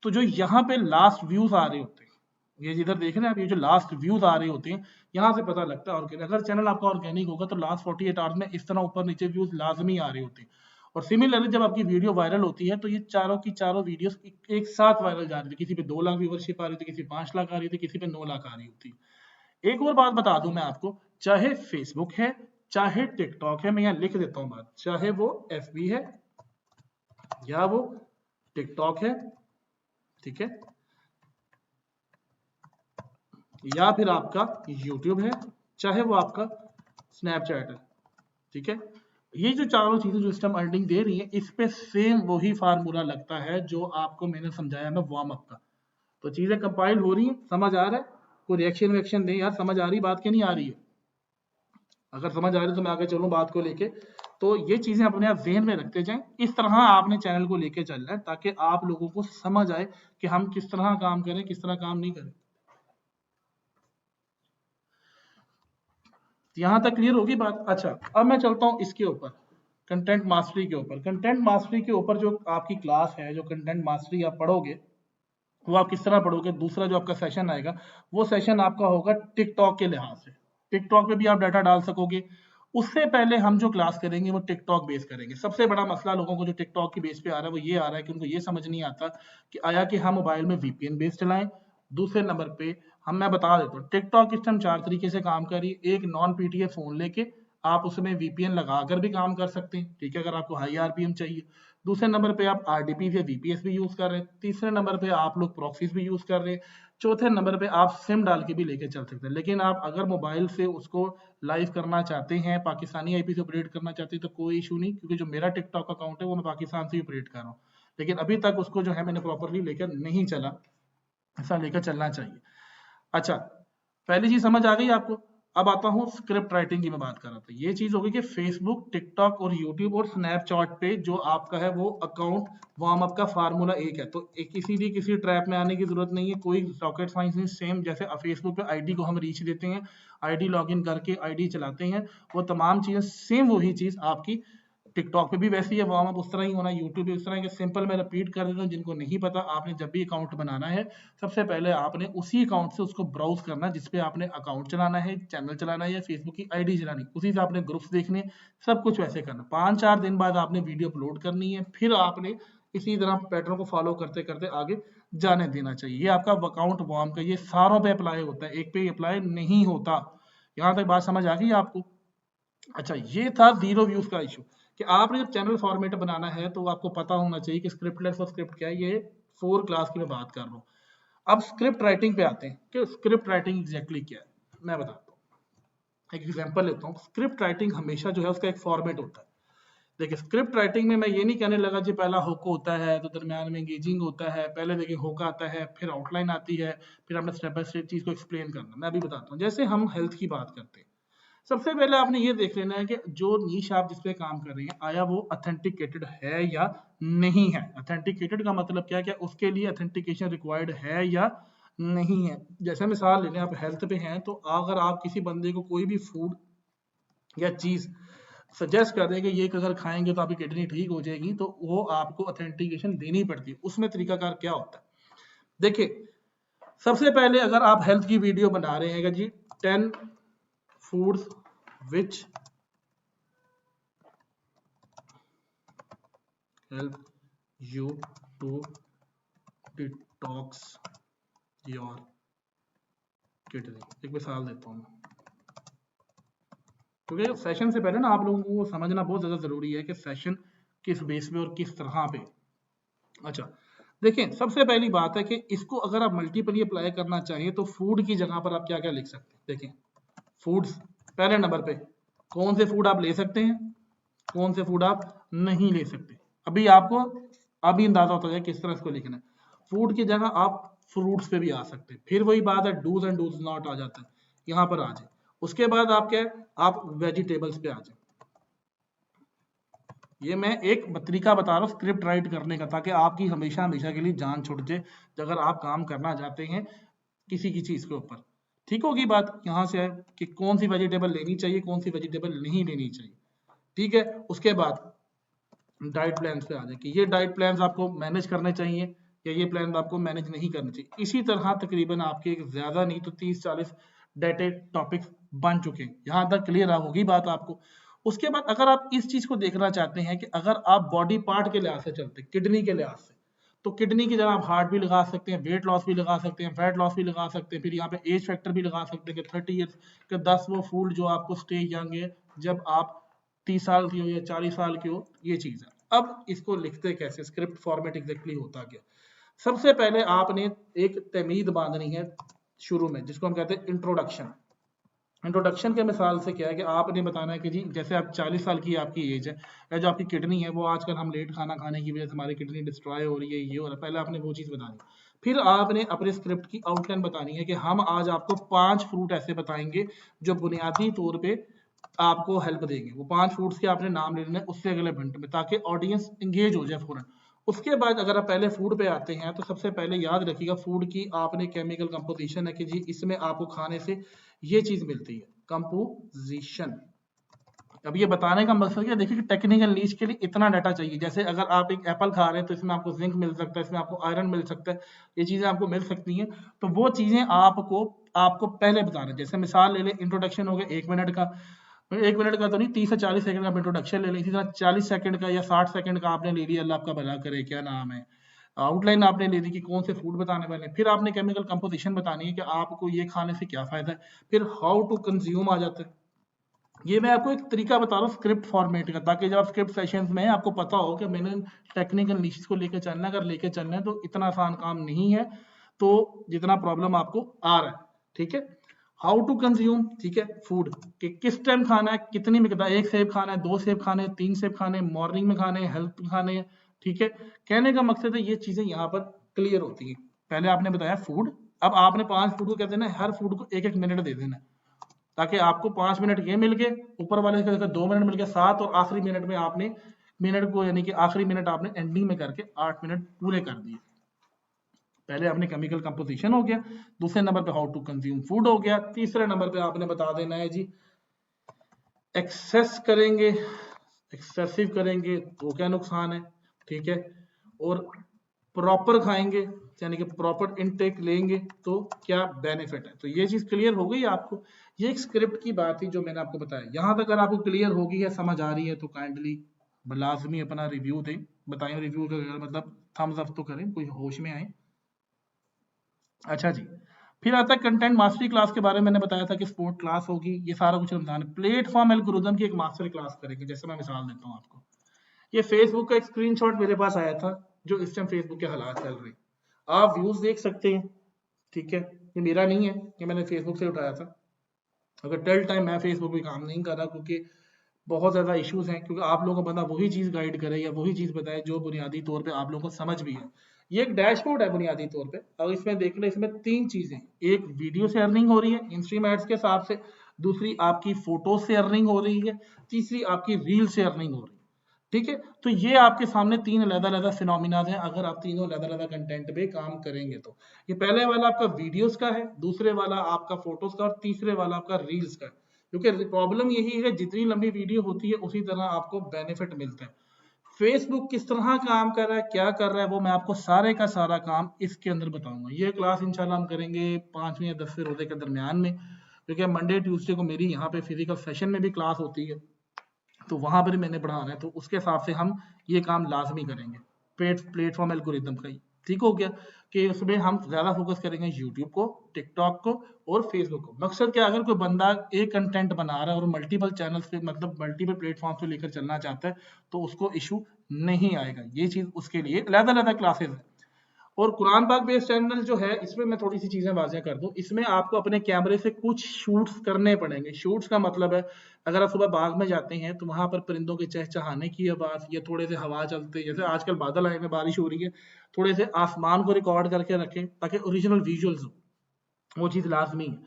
तो जो यहाँ पे लास्ट व्यूज आ रहे होते हैं, ये जिधर देख रहे हैं आप, ये जो लास्ट व्यूज आ रहे होते हैं, यहाँ से पता लगता है ऑर्गेनिक। अगर चैनल आपका ऑर्गेनिक होगा तो लास्ट 48 आवर्स में इस तरह ऊपर नीचे व्यूज लाजमी आ रहे होते हैं। और सिमिलरली जब आपकी वीडियो वायरल होती है, तो ये चारों की चारों वीडियोस एक साथ वायरल जा रही थी। किसी पे 2 लाख व्यूवरशिप आ रही थी, किसी 5 लाख आ रही थी, किसी पे 9 लाख आ रही होती। एक और बात बता दूं मैं आपको, चाहे फेसबुक है, चाहे टिकटॉक है, मैं यहाँ लिख देता हूँ बात, चाहे वो एफबी है या वो टिकटॉक है, ठीक है, या फिर आपका यूट्यूब है, चाहे वो आपका स्नैपचैट है, ठीक है, ये जो चारों चीजें जो सिस्टम अर्निंग दे रही है, इस पे सेम वही फार्मूला लगता है जो आपको मैंने समझाया मैं वार्म अप का। तो चीजें कंपाइल हो रही है, समझ आ रहा है, कोई रिएक्शन वेक्शन दे यार, समझ आ रही बात के नहीं आ रही है। अगर समझ आ रही है तो मैं आगे चलूं बात को लेके। तो ये चीजें अपने आप ज़हन में रखते जाएं, इस तरह आपने चैनल को लेके चलना है, ताकि आप लोगों को समझ आए कि हम किस तरह काम करें, किस तरह काम नहीं करें। यहाँ तक क्लियर होगी बात। अच्छा, अब मैं चलता हूँ इसके ऊपर, कंटेंट मास्टरी के ऊपर। कंटेंट मास्टरी के ऊपर जो आपकी क्लास है, जो कंटेंट मास्टरी आप पढ़ोगे, वो आप किस तरह पढ़ोगे। दूसरा जो आपका सेशन आएगा, वो सेशन आपका होगा टिकटॉक के लिहाज से। टिकटॉक पे भी आप डाटा डाल सकोगे। उससे पहले हम जो क्लास करेंगे वो टिकटॉक बेस करेंगे। सबसे बड़ा मसला लोगों को जो टिकटॉक की बेस पे आ रहा है, वो ये आ रहा है कि उनको ये समझ नहीं आता कि आया कि हम मोबाइल में वीपीएन बेस चलाएं। दूसरे नंबर पे मैं बता देता हूँ, टिकटॉक सिस्टम 4 तरीके से काम कर रही है। एक, नॉन पीटीएफ फोन लेके आप उसमें वीपीएन लगाकर भी काम कर सकते हैं, ठीक है, अगर आपको हाई आरपीएम चाहिए। दूसरे नंबर पे आप आरडीपी से वीपीएस भी यूज कर रहे हैं। तीसरे नंबर पे आप लोग प्रॉक्सीज भी यूज कर रहे हैं। चौथे नंबर पे आप सिम डाल के भी लेके चल सकते हैं। लेकिन आप अगर मोबाइल से उसको लाइव करना चाहते हैं, पाकिस्तानी आईपी से ऑपरेट करना चाहते हैं, तो कोई इशू नहीं, क्योंकि जो मेरा टिकटॉक अकाउंट है वो मैं पाकिस्तान से ऑपरेट कर रहा हूँ। लेकिन अभी तक उसको जो है मैंने प्रॉपरली लेकर नहीं चला, ऐसा लेकर चलना चाहिए। अच्छा, पहली चीज समझ आ गई आपको। अब आता हूँ स्क्रिप्ट राइटिंग की, मैं बात कर रहा था। ये चीज होगी कि फेसबुक, टिकटॉक और यूट्यूब और स्नैपचैट पे जो आपका है वो अकाउंट वार्म अप का फार्मूला एक है। तो किसी भी किसी ट्रैप में आने की जरूरत नहीं है, कोई रॉकेट साइंस नहीं। सेम जैसे फेसबुक पे आईडी को हम रीच देते हैं, आईडी लॉगिन करके आईडी चलाते हैं, वो तमाम चीजें सेम वही चीज आपकी टिकटॉक पे भी वैसे ही है, वार्म अप उस तरह ही होना, यूट्यूब पे उस तरह के। सिंपल मैं रिपीट कर देता हूँ जिनको नहीं पता। आपने जब भी अकाउंट बनाना है, सबसे पहले आपने उसी अकाउंट से उसको ब्राउज करना जिसपे आपने अकाउंट चलाना है, चैनल चलाना है या फेसबुक की आईडी चलानी, उसी से आपने ग्रुप्स देखने, सब कुछ वैसे करना। 5-4 दिन बाद आपने वीडियो अपलोड करनी है, फिर आपने इसी तरह पैटर्न को फॉलो करते करते आगे जाने देना चाहिए। ये आपका अकाउंट वार्म का, ये सारों पे अप्लाई होता है, एक पे अप्लाई नहीं होता। यहाँ तक बात समझ आ गई आपको। अच्छा, ये था 0 व्यूज का इशू, कि आपने जब चैनल फॉर्मेट बनाना है तो आपको पता होना चाहिए कि स्क्रिप्टलेस और स्क्रिप्ट क्या है। ये 4 क्लास की मैं बात कर रहा हूँ। अब स्क्रिप्ट राइटिंग पे आते हैं कि स्क्रिप्ट राइटिंग एग्जैक्टली क्या है, मैं बताता हूँ। एक एग्जांपल लेता हूँ। स्क्रिप्ट राइटिंग हमेशा जो है उसका एक फॉर्मेट होता है। देखिए स्क्रिप्ट राइटिंग में मैं ये नहीं कहने लगा जी पहला होको होता है तो दरम्यान में एंगेजिंग होता है, पहले देखिए होका आता है, फिर आउटलाइन आती है, फिर हमने स्टेप बाय स्टेप चीज को एक्सप्लेन करना। मैं अभी बताता हूँ। जैसे हम हेल्थ की बात करते हैं, सबसे पहले आपने ये देख लेना है कि जो नीश आप जिसपे काम कर रही हैं आया वो ऑथेंटिकेटेड है या नहीं है। ऑथेंटिकेटेड का मतलब क्या क्या उसके लिए ऑथेंटिकेशन रिक्वायर्ड है या नहीं है। जैसे मिसाल ले लें, आप हेल्थ पे हैं तो अगर आप किसी बंदे को कोई भी फूड या चीज सजेस्ट कर दें कि ये अगर खाएंगे तो आपकी किडनी ठीक हो जाएगी, तो वो आपको ऑथेंटिकेशन देनी पड़ती है। उसमें तरीकाकार क्या होता है, देखिए सबसे पहले अगर आप हेल्थ की वीडियो बना रहे हैं कि जी 10 foods which help you to detox your kidney, एक मिसाल देता हूँ क्योंकि सेशन से पहले ना आप लोगों को समझना बहुत ज्यादा जरूरी है कि सेशन किस बेस पे और किस तरह पे। अच्छा देखें, सबसे पहली बात है कि इसको अगर आप मल्टीपली अप्लाई करना चाहें तो फूड की जगह पर आप क्या क्या लिख सकते हैं। देखें फूड्स पहले नंबर पे, कौन से फूड आप ले सकते हैं, कौन से फूड आप नहीं ले सकते। अभी आपको अभी अंदाजा होता है किस तरह इसको लिखना है। फूड की जगह आप फ्रूट्स पे भी आ सकते हैं, फिर वही बात है डूज एंड डूज नॉट आ जाता है, यहाँ पर आ जाए। उसके बाद आप क्या है, आप वेजिटेबल्स पे आ जाए। ये मैं एक तरीका बता रहा हूँ स्क्रिप्ट राइट करने का, ताकि आपकी हमेशा हमेशा के लिए जान छुट जाए अगर आप काम करना चाहते हैं किसी की चीज के ऊपर। ठीक होगी बात, यहाँ से है कि कौन सी वेजिटेबल लेनी चाहिए, कौन सी वेजिटेबल नहीं लेनी चाहिए। ठीक है, उसके बाद डाइट प्लान पे आ जाए कि ये डाइट प्लान आपको मैनेज करने चाहिए या ये प्लान आपको मैनेज नहीं करने चाहिए। इसी तरह तकरीबन आपके ज्यादा नहीं तो 30-40 डेटेड टॉपिक्स बन चुके हैं। यहाँ तक क्लियर होगी बात आपको। उसके बाद अगर आप इस चीज को देखना चाहते हैं कि अगर आप बॉडी पार्ट के लिहाज से चलते, किडनी के लिहाज से, तो किडनी की जगह आप हार्ट भी लगा सकते हैं, वेट लॉस भी लगा सकते हैं, फैट लॉस भी लगा सकते हैं, फिर यहाँ पे एज फैक्टर भी लगा सकते हैं कि 30 ईयर्स के 10 वो फूड जो आपको स्टे यंग है जब आप 30 साल की हो या 40 साल की हो, ये चीज है। अब इसको लिखते कैसे, स्क्रिप्ट फॉर्मेट एग्जैक्टली होता क्या। सबसे पहले आपने एक तमीद बांधनी है शुरू में, जिसको हम कहते हैं इंट्रोडक्शन। इंट्रोडक्शन के मिसाल से क्या है कि आपने बताना है कि जी जैसे आप 40 साल की आपकी एज है या जो आपकी किडनी है वो आजकल हम लेट खाना खाने की वजह से हमारी किडनी डिस्ट्रॉय हो रही है, ये हो रहा है, पहले आपने वो चीज़ बतानी। फिर आपने अपने स्क्रिप्ट की आउटलाइन बतानी है कि हम आज आपको 5 फ्रूट ऐसे बताएंगे जो बुनियादी तौर पे आपको हेल्प देंगे। वो 5 फ्रूट्स के आपने नाम ले लेना है उससे अगले मिनट में, ताकि ऑडियंस इंगेज हो जाए फौरन। उसके बाद अगर आप पहले फूड पे आते हैं तो सबसे पहले याद रखिएगा फूड की आपने केमिकल कंपोजिशन है कि जी इसमें आपको खाने से ये चीज मिलती है, कंपोजिशन। अब ये बताने का मकसद क्या, देखिए कि टेक्निकल नीच के लिए इतना डाटा चाहिए। जैसे अगर आप एक एप्पल खा रहे हैं तो इसमें आपको जिंक मिल सकता है, इसमें आपको आयरन मिल सकता है, ये चीजें आपको मिल सकती हैं। तो वो चीजें आपको आपको पहले बताना। जैसे मिसाल ले लें, इंट्रोडक्शन हो गया 1 मिनट का, 1 मिनट का तो नहीं, 30 से 40 सेकंड का इंट्रोडक्शन ले लें। इसी तरह 40 सेकंड का या 60 सेकंड का आपने ले लिया, अल्लाह आपका भला करे, क्या नाम है, आउटलाइन आपने ले ली कि कौन से फूड बताने वाले हैं। फिर आपने केमिकल कंपोजिशन बतानी है कि आपको ये खाने से क्या फायदा है। फिर हाउ टू कंज्यूम आ जाता है। ये मैं आपको एक तरीका बता रहा हूँ स्क्रिप्ट फॉर्मेट का, ताकि जब आप स्क्रिप्ट सेशंस में आपको पता हो कि मैंने टेक्निकल निश्चित को लेकर चलना है। अगर लेकर चलना है तो इतना आसान काम नहीं है, तो जितना प्रॉब्लम आपको आ रहा है। ठीक है, हाउ टू कंज्यूम, ठीक है, फूड कि किस टाइम खाना है, कितनी मिकदार, 1 सेब खाना है, 2 सेब खाने, 3 सेब खाने, मॉर्निंग में खाने, हेल्थ खाने। ठीक है, कहने का मकसद है ये चीजें यहाँ पर क्लियर होती है। पहले आपने बताया फूड, अब आपने 5 फूड को कहते हैं ना, हर फूड को 1-1 मिनट दे देना, ताकि आपको 5 मिनट ये मिल गए, ऊपर वाले का 2 मिनट मिल गया 7, और आखिरी मिनट में आपने मिनट को यानी कि आखिरी मिनट आपने एंडिंग में करके 8 मिनट पूरे कर दिए। पहले आपने केमिकल कंपोजिशन हो गया, दूसरे नंबर पे हाउ टू कंज्यूम फूड हो गया, तीसरे नंबर पे आपने बता देना है जी एक्सेस करेंगे, एक्सेसिव करेंगे तो क्या नुकसान है। ठीक है, और प्रॉपर खाएंगे यानी कि प्रॉपर इनटेक लेंगे तो क्या बेनिफिट है। तो ये चीज क्लियर हो गई आपको। ये एक स्क्रिप्ट की बात थी जो मैंने आपको बताया। यहाँ तक अगर आपको क्लियर होगी है, समझ आ रही है, तो काइंडली लाजमी अपना रिव्यू दें, बताएं रिव्यू का मतलब थम्स अप तो करें, कोई होश में आए। अच्छा जी, फिर आता है कंटेंट मास्टरी क्लास के बारे में। मैंने बताया था कि स्पोर्ट क्लास होगी, ये सारा कुछ रमजान। प्लेटफॉर्म एल्गोरिथम की एक मास्टर क्लास करेंगे। जैसे मैं मिसाल देता हूँ आपको, ये फेसबुक का एक स्क्रीनशॉट मेरे पास आया था जो इस टाइम फेसबुक के हालात चल रहे हैं, आप व्यूज देख सकते हैं। ठीक है, ये मेरा नहीं है, ये मैंने फेसबुक से उठाया था। अगर टिल टाइम मैं फेसबुक पे काम नहीं कर रहा, क्योंकि बहुत ज़्यादा इश्यूज हैं, क्योंकि आप लोगों को बंदा वही चीज़ गाइड करे या वही चीज़ बताए जो बुनियादी तौर पे आप लोगों को समझ भी है। ये एक डैशबोर्ड है बुनियादी तौर पे, और इसमें देख लें, इसमें 3 चीज़ें, एक वीडियो से अर्निंग हो रही है इंस्ट्रीम एड्स के हिसाब से, दूसरी आपकी फोटो से अर्निंग हो रही है, तीसरी आपकी रील से अर्निंग हो रही है। ठीक है, तो ये आपके सामने 3 अलग-अलग फिनोमिना हैं, अगर आप तीनों अलग-अलग कंटेंट पे काम करेंगे तो। ये पहले वाला आपका वीडियोस का है, दूसरे वाला आपका फोटोज का, और तीसरे वाला आपका रील्स का है। क्योंकि प्रॉब्लम यही है, जितनी लंबी वीडियो होती है उसी तरह आपको बेनिफिट मिलता है। फेसबुक किस तरह काम कर रहा है, क्या कर रहा है, वो मैं आपको सारे का सारा काम इसके अंदर बताऊंगा। ये क्लास इंशाल्लाह हम करेंगे 5वें या 10वें रोजे के दरमियान में, क्योंकि मंडे ट्यूसडे को मेरी यहाँ पे फिजिकल सेशन में भी क्लास होती है, तो वहां पर मैंने पढ़ाना है, तो उसके हिसाब से हम ये काम लाजमी करेंगे। प्लेटफॉर्म एल्गोरिदम का ही ठीक हो गया कि उसमें हम ज्यादा फोकस करेंगे यूट्यूब को, टिकटॉक को और फेसबुक को। मकसद क्या, अगर कोई बंदा एक कंटेंट बना रहा है और मल्टीपल चैनल्स पे, मतलब मल्टीपल प्लेटफॉर्म पे लेकर चलना चाहता है, तो उसको इशू नहीं आएगा। ये चीज उसके लिए अलग अलग क्लासेस है। और कुरान पाक बेस्ड चैनल जो है, इसमें मैं थोड़ी सी चीजें वाज़ेह कर दूं, इसमें आपको अपने कैमरे से कुछ शूट्स करने पड़ेंगे। शूट्स का मतलब है, अगर आप सुबह बाग में जाते हैं तो वहां पर परिंदों के चहचहाने की आवाज, या थोड़े से हवा चलते, जैसे आजकल बादल आए हैं, बारिश हो रही है, थोड़े से आसमान को रिकॉर्ड करके रखें ताकि ओरिजिनल विजुअल्स हो, वो चीज़ लाजमी है,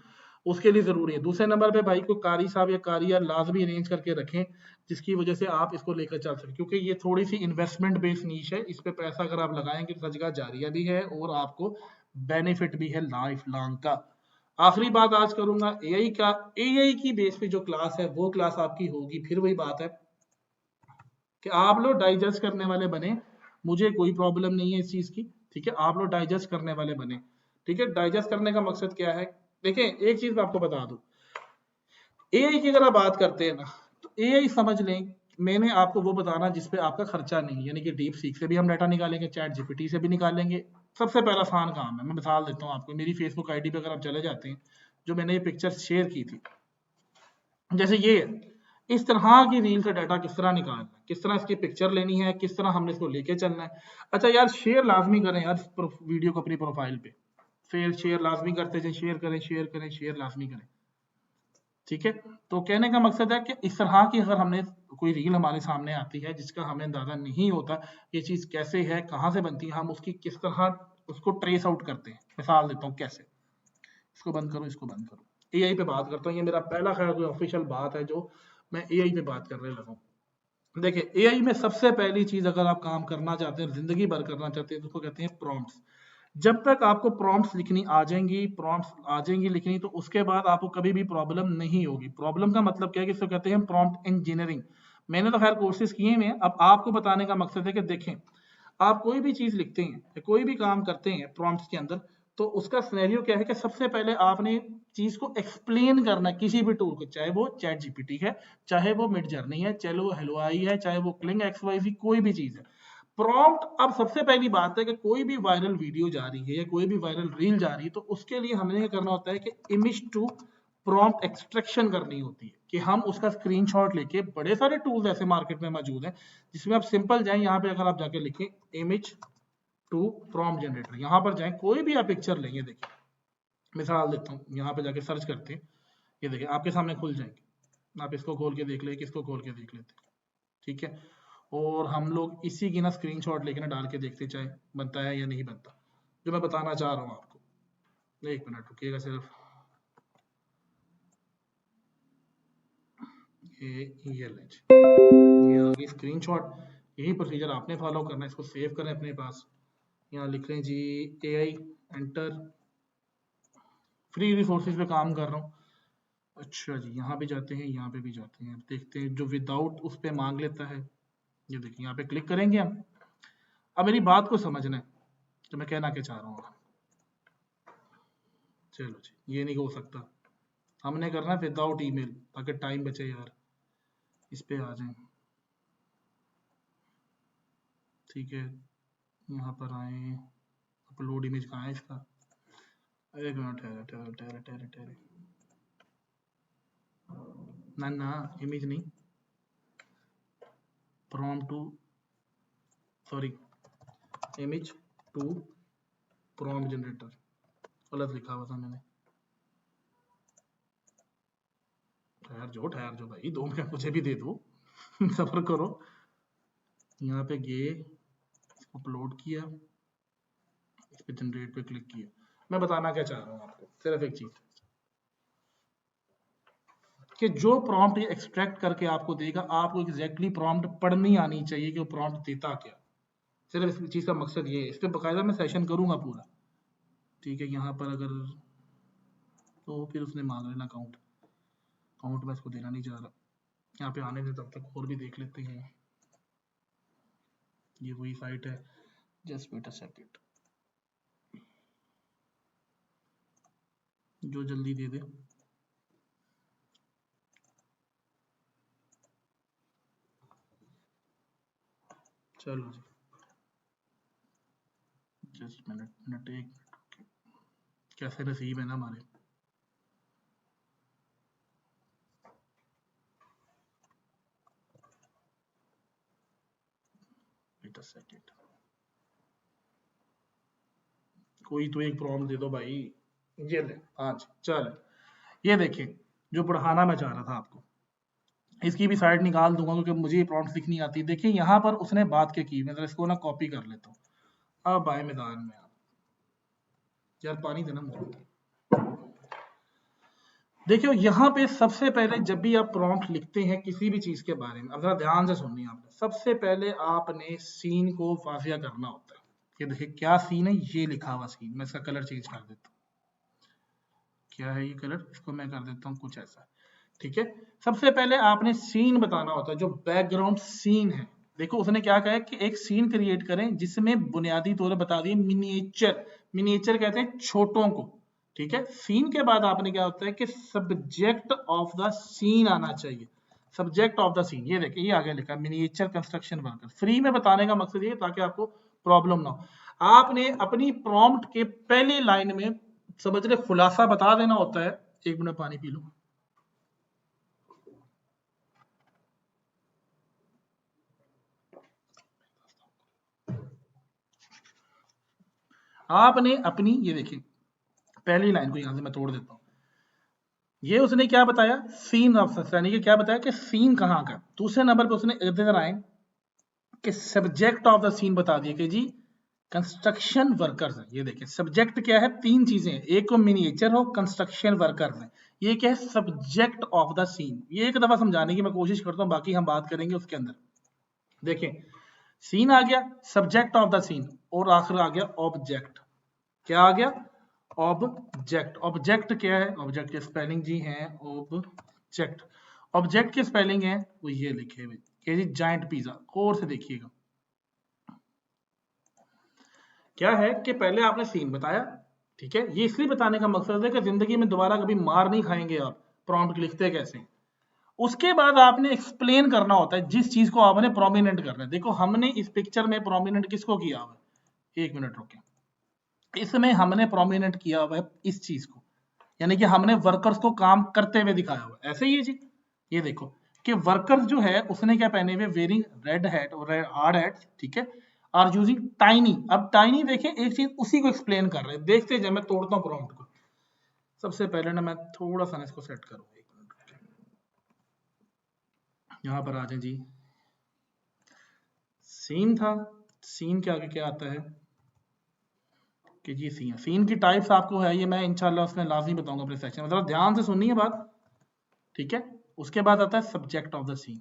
उसके लिए ज़रूरी है। दूसरे नंबर पे भाई को कारी साहब या कारिया लाजमी अरेंज करके रखें, जिसकी वजह से आप इसको लेकर चल सकें, क्योंकि ये थोड़ी सी इन्वेस्टमेंट बेस्ड नीश है। इस पे पैसा अगर आप लगाएंगे तो सदका जारिया भी है और आपको बेनिफिट भी है लाइफ लॉन्ग का। आखिरी बात आज करूंगा एआई का। एआई की बेस पे जो क्लास है वो क्लास आपकी होगी, फिर वही बात है कि आप लोग डाइजेस्ट करने वाले बने, मुझे कोई प्रॉब्लम नहीं है इस चीज की। ठीक है, आप लोग डाइजेस्ट करने वाले बने। ठीक है, डाइजेस्ट करने का मकसद क्या है, देखें एक चीज मैं आपको बता दूं, एआई की अगर आप बात करते हैं ना, तो एआई समझ लें, मैंने आपको वो बताना जिसपे आपका खर्चा नहीं, यानी कि डीप सीक से भी हम डाटा निकालेंगे, चैट जीपीटी से भी निकालेंगे। सबसे पहला आसान काम है, मैं मिसाल देता हूँ आपको। मेरी फेसबुक आईडी पे अगर आप चले जाते हैं, जो मैंने ये पिक्चर शेयर की थी, जैसे ये है, इस तरह की रील का डाटा किस तरह निकालना है, किस तरह इसकी पिक्चर लेनी है, किस तरह हमने इसको लेके चलना है। अच्छा यार, शेयर लाजमी करें यार इस वीडियो को अपनी प्रोफाइल पे, फिर शेयर लाजमी करते जाए, शेयर करें, शेयर करें, शेयर लाजमी करें। ठीक है, तो कहने का मकसद है कि इस तरह की अगर हमने कोई रील हमारे सामने आती है जिसका हमें अंदाजा नहीं होता ये चीज कैसे है, कहाँ से बनती है, हम उसकी किस तरह उसको ट्रेस आउट करते हैं। मिसाल देता हूँ कैसे, इसको बंद करो, इसको बंद करो, एआई पे बात करता हूँ। ये मेरा पहला खैर कोई ऑफिशियल बात है जो मैं एआई पे बात करने लगा हूँ। देखिए, एआई में सबसे पहली चीज अगर आप काम करना चाहते हैं, जिंदगी भर करना चाहते हैं, तो उसको कहते हैं प्रॉम्प्ट्स। जब तक आपको प्रॉम्प्ट्स लिखनी आ जाएंगी, प्रॉम्प्ट्स आ जाएंगी लिखनी, तो उसके बाद आपको कभी भी प्रॉब्लम नहीं होगी। प्रॉब्लम का मतलब क्या है कि इसको कहते हैं प्रॉम्प्ट इंजीनियरिंग। मैंने तो खैर कोर्सेज किए हुए हैं, अब आपको बताने का मकसद है कि देखें, आप कोई भी चीज लिखते हैं या कोई भी काम करते हैं प्रॉम्प्ट्स के अंदर, तो उसका सिनेरियो क्या है कि सबसे पहले आपने चीज को एक्सप्लेन करना है किसी भी टूल को, चाहे वो चैट जीपीटी है, चाहे वो मिड जर्नी है, चाहे वो हेलो आई है, चाहे वो क्लिंग एक्सवाईजी, कोई भी चीज है। प्रॉम्प्ट, अब सबसे पहली बात है कि कोई भी वायरल वीडियो जा रही है या कोई भी वायरल रील जा रही है, तो उसके लिए हमने क्या करना होता है कि इमेज टू प्रॉम्प्ट एक्सट्रैक्शन करनी होती है, कि हम उसका स्क्रीनशॉट लेके, बड़े सारे टूल्स ऐसे मार्केट में मौजूद हैं जिसमें आप सिंपल जाएं, यहाँ पे अगर आप जाके लिखें इमेज टू प्रॉम्प्ट जनरेटर, यहाँ पर जाएं, कोई भी आप पिक्चर लेंगे, देखिए मिसाल देता हूँ, यहाँ पे जाके सर्च करते हैं, ये देखिए आपके सामने खुल जाएंगे, आप इसको खोल के देख ले, किसको खोल के देख लेते, ठीक है। और हम लोग इसी की ना स्क्रीनशॉट लेके ना डाल के देखते चाहे बनता है या नहीं बनता, जो मैं बताना चाह रहा हूँ आपको। एक मिनट रुकिएगा सिर्फ, ये आ गई स्क्रीनशॉट। यही प्रोसीजर आपने फॉलो करना है, इसको सेव करें अपने पास, यहाँ लिख लें जी एआई एंटर, फ्री रिसोर्सेज पे काम कर रहा हूँ। अच्छा जी, यहाँ पे जाते हैं, यहाँ पे भी जाते हैं, देखते हैं जो विदाउट उस पे मांग लेता है। ये देखिए यहाँ पे क्लिक करेंगे हम। अब मेरी बात को समझना है तो मैं कहना क्या चाह रहा हूँ। चलो जी, ये नहीं हो सकता, हमने करना है विदाउट ईमेल ताकि टाइम बचे यार। इस पे आ जाएं, ठीक है, यहाँ पर आए, अपलोड इमेज कहाँ है इसका, एक मिनट, ठहरे ठहरे ठहरे ठहरे ठहरे, ना ना इमेज नहीं, prompt to, sorry, image to prompt generator, गलत लिखा हुआ था मैंने। ठहर जो भाई, 2 मिनट मुझे भी दे दो, सफर करो, यहाँ पे गए, इसको अपलोड किया, इस पे जनरेट पे क्लिक किया। मैं बताना क्या चाह रहा हूँ आपको, सिर्फ एक चीज कि जो प्रॉम्प्ट ये एक्सट्रैक्ट करके आपको देगा, आपको एग्जैक्टली प्रॉम्प्ट पढ़नी आनी चाहिए कि वो प्रॉम्प्ट देता क्या। सिर्फ इस चीज का मकसद ये है, इस पर बकायदा मैं सेशन करूंगा पूरा, ठीक है। यहाँ पर अगर तो फिर उसने मांग लेना अकाउंट मैं इसको देना नहीं चाह रहा, यहाँ पे आने दे, तब तक और भी देख लेते हैं। ये वही साइट है, जस्ट वेट अ सेकंड, जो जल्दी दे दे। चलो जी, जस्ट मिनट एक मिनट, कैसे नसीब है ना हमारे। वेट अ सेकंड, कोई तो एक प्रॉम्प्ट दे दो भाई। ये ले, हाँ जी, चल ये देखिए जो पढ़ाना मैं चाह रहा था आपको, इसकी भी साइड निकाल दूंगा क्योंकि मुझे ये प्रॉम्प्ट लिखनी आती है। देखिए यहाँ पर उसने बात क्या की, मैं इसको ना कॉपी कर लेता हूँ। अब आए मैदान में आप, यार पानी देना मुझे। देखियो यहाँ पे सबसे पहले जब भी आप प्रॉम्प्ट लिखते हैं किसी भी चीज के बारे में, अब जरा ध्यान से सुनिए आपने, सबसे पहले आपने सीन को वाजिया करना होता है कि देखिए क्या सीन है, ये लिखा हुआ सीन। मैं इसका कलर चेंज कर देता हूँ, क्या है ये कलर, इसको मैं कर देता हूँ कुछ ऐसा, ठीक है। सबसे पहले आपने सीन बताना होता है, जो बैकग्राउंड सीन है। देखो उसने क्या कहा है कि एक सीन क्रिएट करें जिसमें बुनियादी तौर पर बता दिए मिनिएचर, मिनिएचर कहते हैं छोटों को, ठीक है। सीन के बाद आपने क्या होता है कि सब्जेक्ट ऑफ द सीन आना चाहिए, सब्जेक्ट ऑफ द सीन। ये देखिए ये आगे लिखा मिनिएचर कंस्ट्रक्शन वर्कर। फ्री में बताने का मकसद ये ताकि आपको प्रॉब्लम ना हो। आपने अपनी प्रॉम्प्ट के पहले लाइन में समझ रहे खुलासा बता देना होता है। एक मिनट पानी पी लो। आपने अपनी, ये देखिए पहली लाइन को यहां से मैं तोड़ देता हूं। ये उसने क्या बताया, सीन ऑफ, यानी कि क्या बताया कि सीन कहां का। दूसरे नंबर पे उसने इधर आए कि सब्जेक्ट ऑफ द सीन बता दिया कि जी कंस्ट्रक्शन वर्कर्स है। ये देखिए सब्जेक्ट क्या है, तीन चीजें हैं, एक को मिनिएचर हो, कंस्ट्रक्शन वर्कर्स है। ये क्या है, सब्जेक्ट ऑफ द सीन। ये एक दफा समझाने की मैं कोशिश करता हूं, बाकी हम बात करेंगे उसके अंदर। देखिए सीन आ गया, सब्जेक्ट ऑफ द सीन, और आखिर आ गया ऑब्जेक्ट। क्या आ गया, ऑब्जेक्ट। ऑब्जेक्ट क्या है, ऑब्जेक्ट के स्पेलिंग जी हैं ऑब्जेक्ट। ऑब्जेक्ट के स्पेलिंग है वो ये लिखे हुए कि जी जाइंट पिज्जा। और से देखिएगा क्या है कि पहले आपने सीन बताया, ठीक है। ये इसलिए बताने का मकसद है कि जिंदगी में दोबारा कभी मार नहीं खाएंगे आप प्रॉम्प्ट लिखते कैसे। उसके बाद आपने एक्सप्लेन करना होता है जिस चीज को आपने प्रोमिनेंट करना है। देखो हमने इस पिक्चर में प्रोमिनेंट किसको किया हुआ है, एक मिनट रुके, इसमें हमने प्रोमिनेंट किया हुआ है इस चीज को, यानी कि हमने वर्कर्स को काम करते हुए दिखाया हुआ है। ऐसे ही है जी, ये देखो कि वर्कर्स जो है उसने क्या पहने हुए, वेयरिंग रेड हैट और हार्ड हैट, ठीक है, आर यूजिंग टाइनी। अब टाइनी देखे एक चीज उसी को एक्सप्लेन कर रहे हैं। देखते जब मैं तोड़ता हूँ प्रॉम्प्ट को। सबसे पहले ना मैं थोड़ा सा इसको सेट करूँ, एक मिनट, यहाँ पर आ जाए जी। सीन था, सीन के आगे क्या आता है कि जी सीन, सीन की टाइप्स आपको है, ये मैं इंशाल्लाह उसमें लाजमी बताऊंगा अपने सेक्शन में, जरा ध्यान से सुनिए बात, ठीक है। उसके बाद आता है सब्जेक्ट ऑफ द सीन,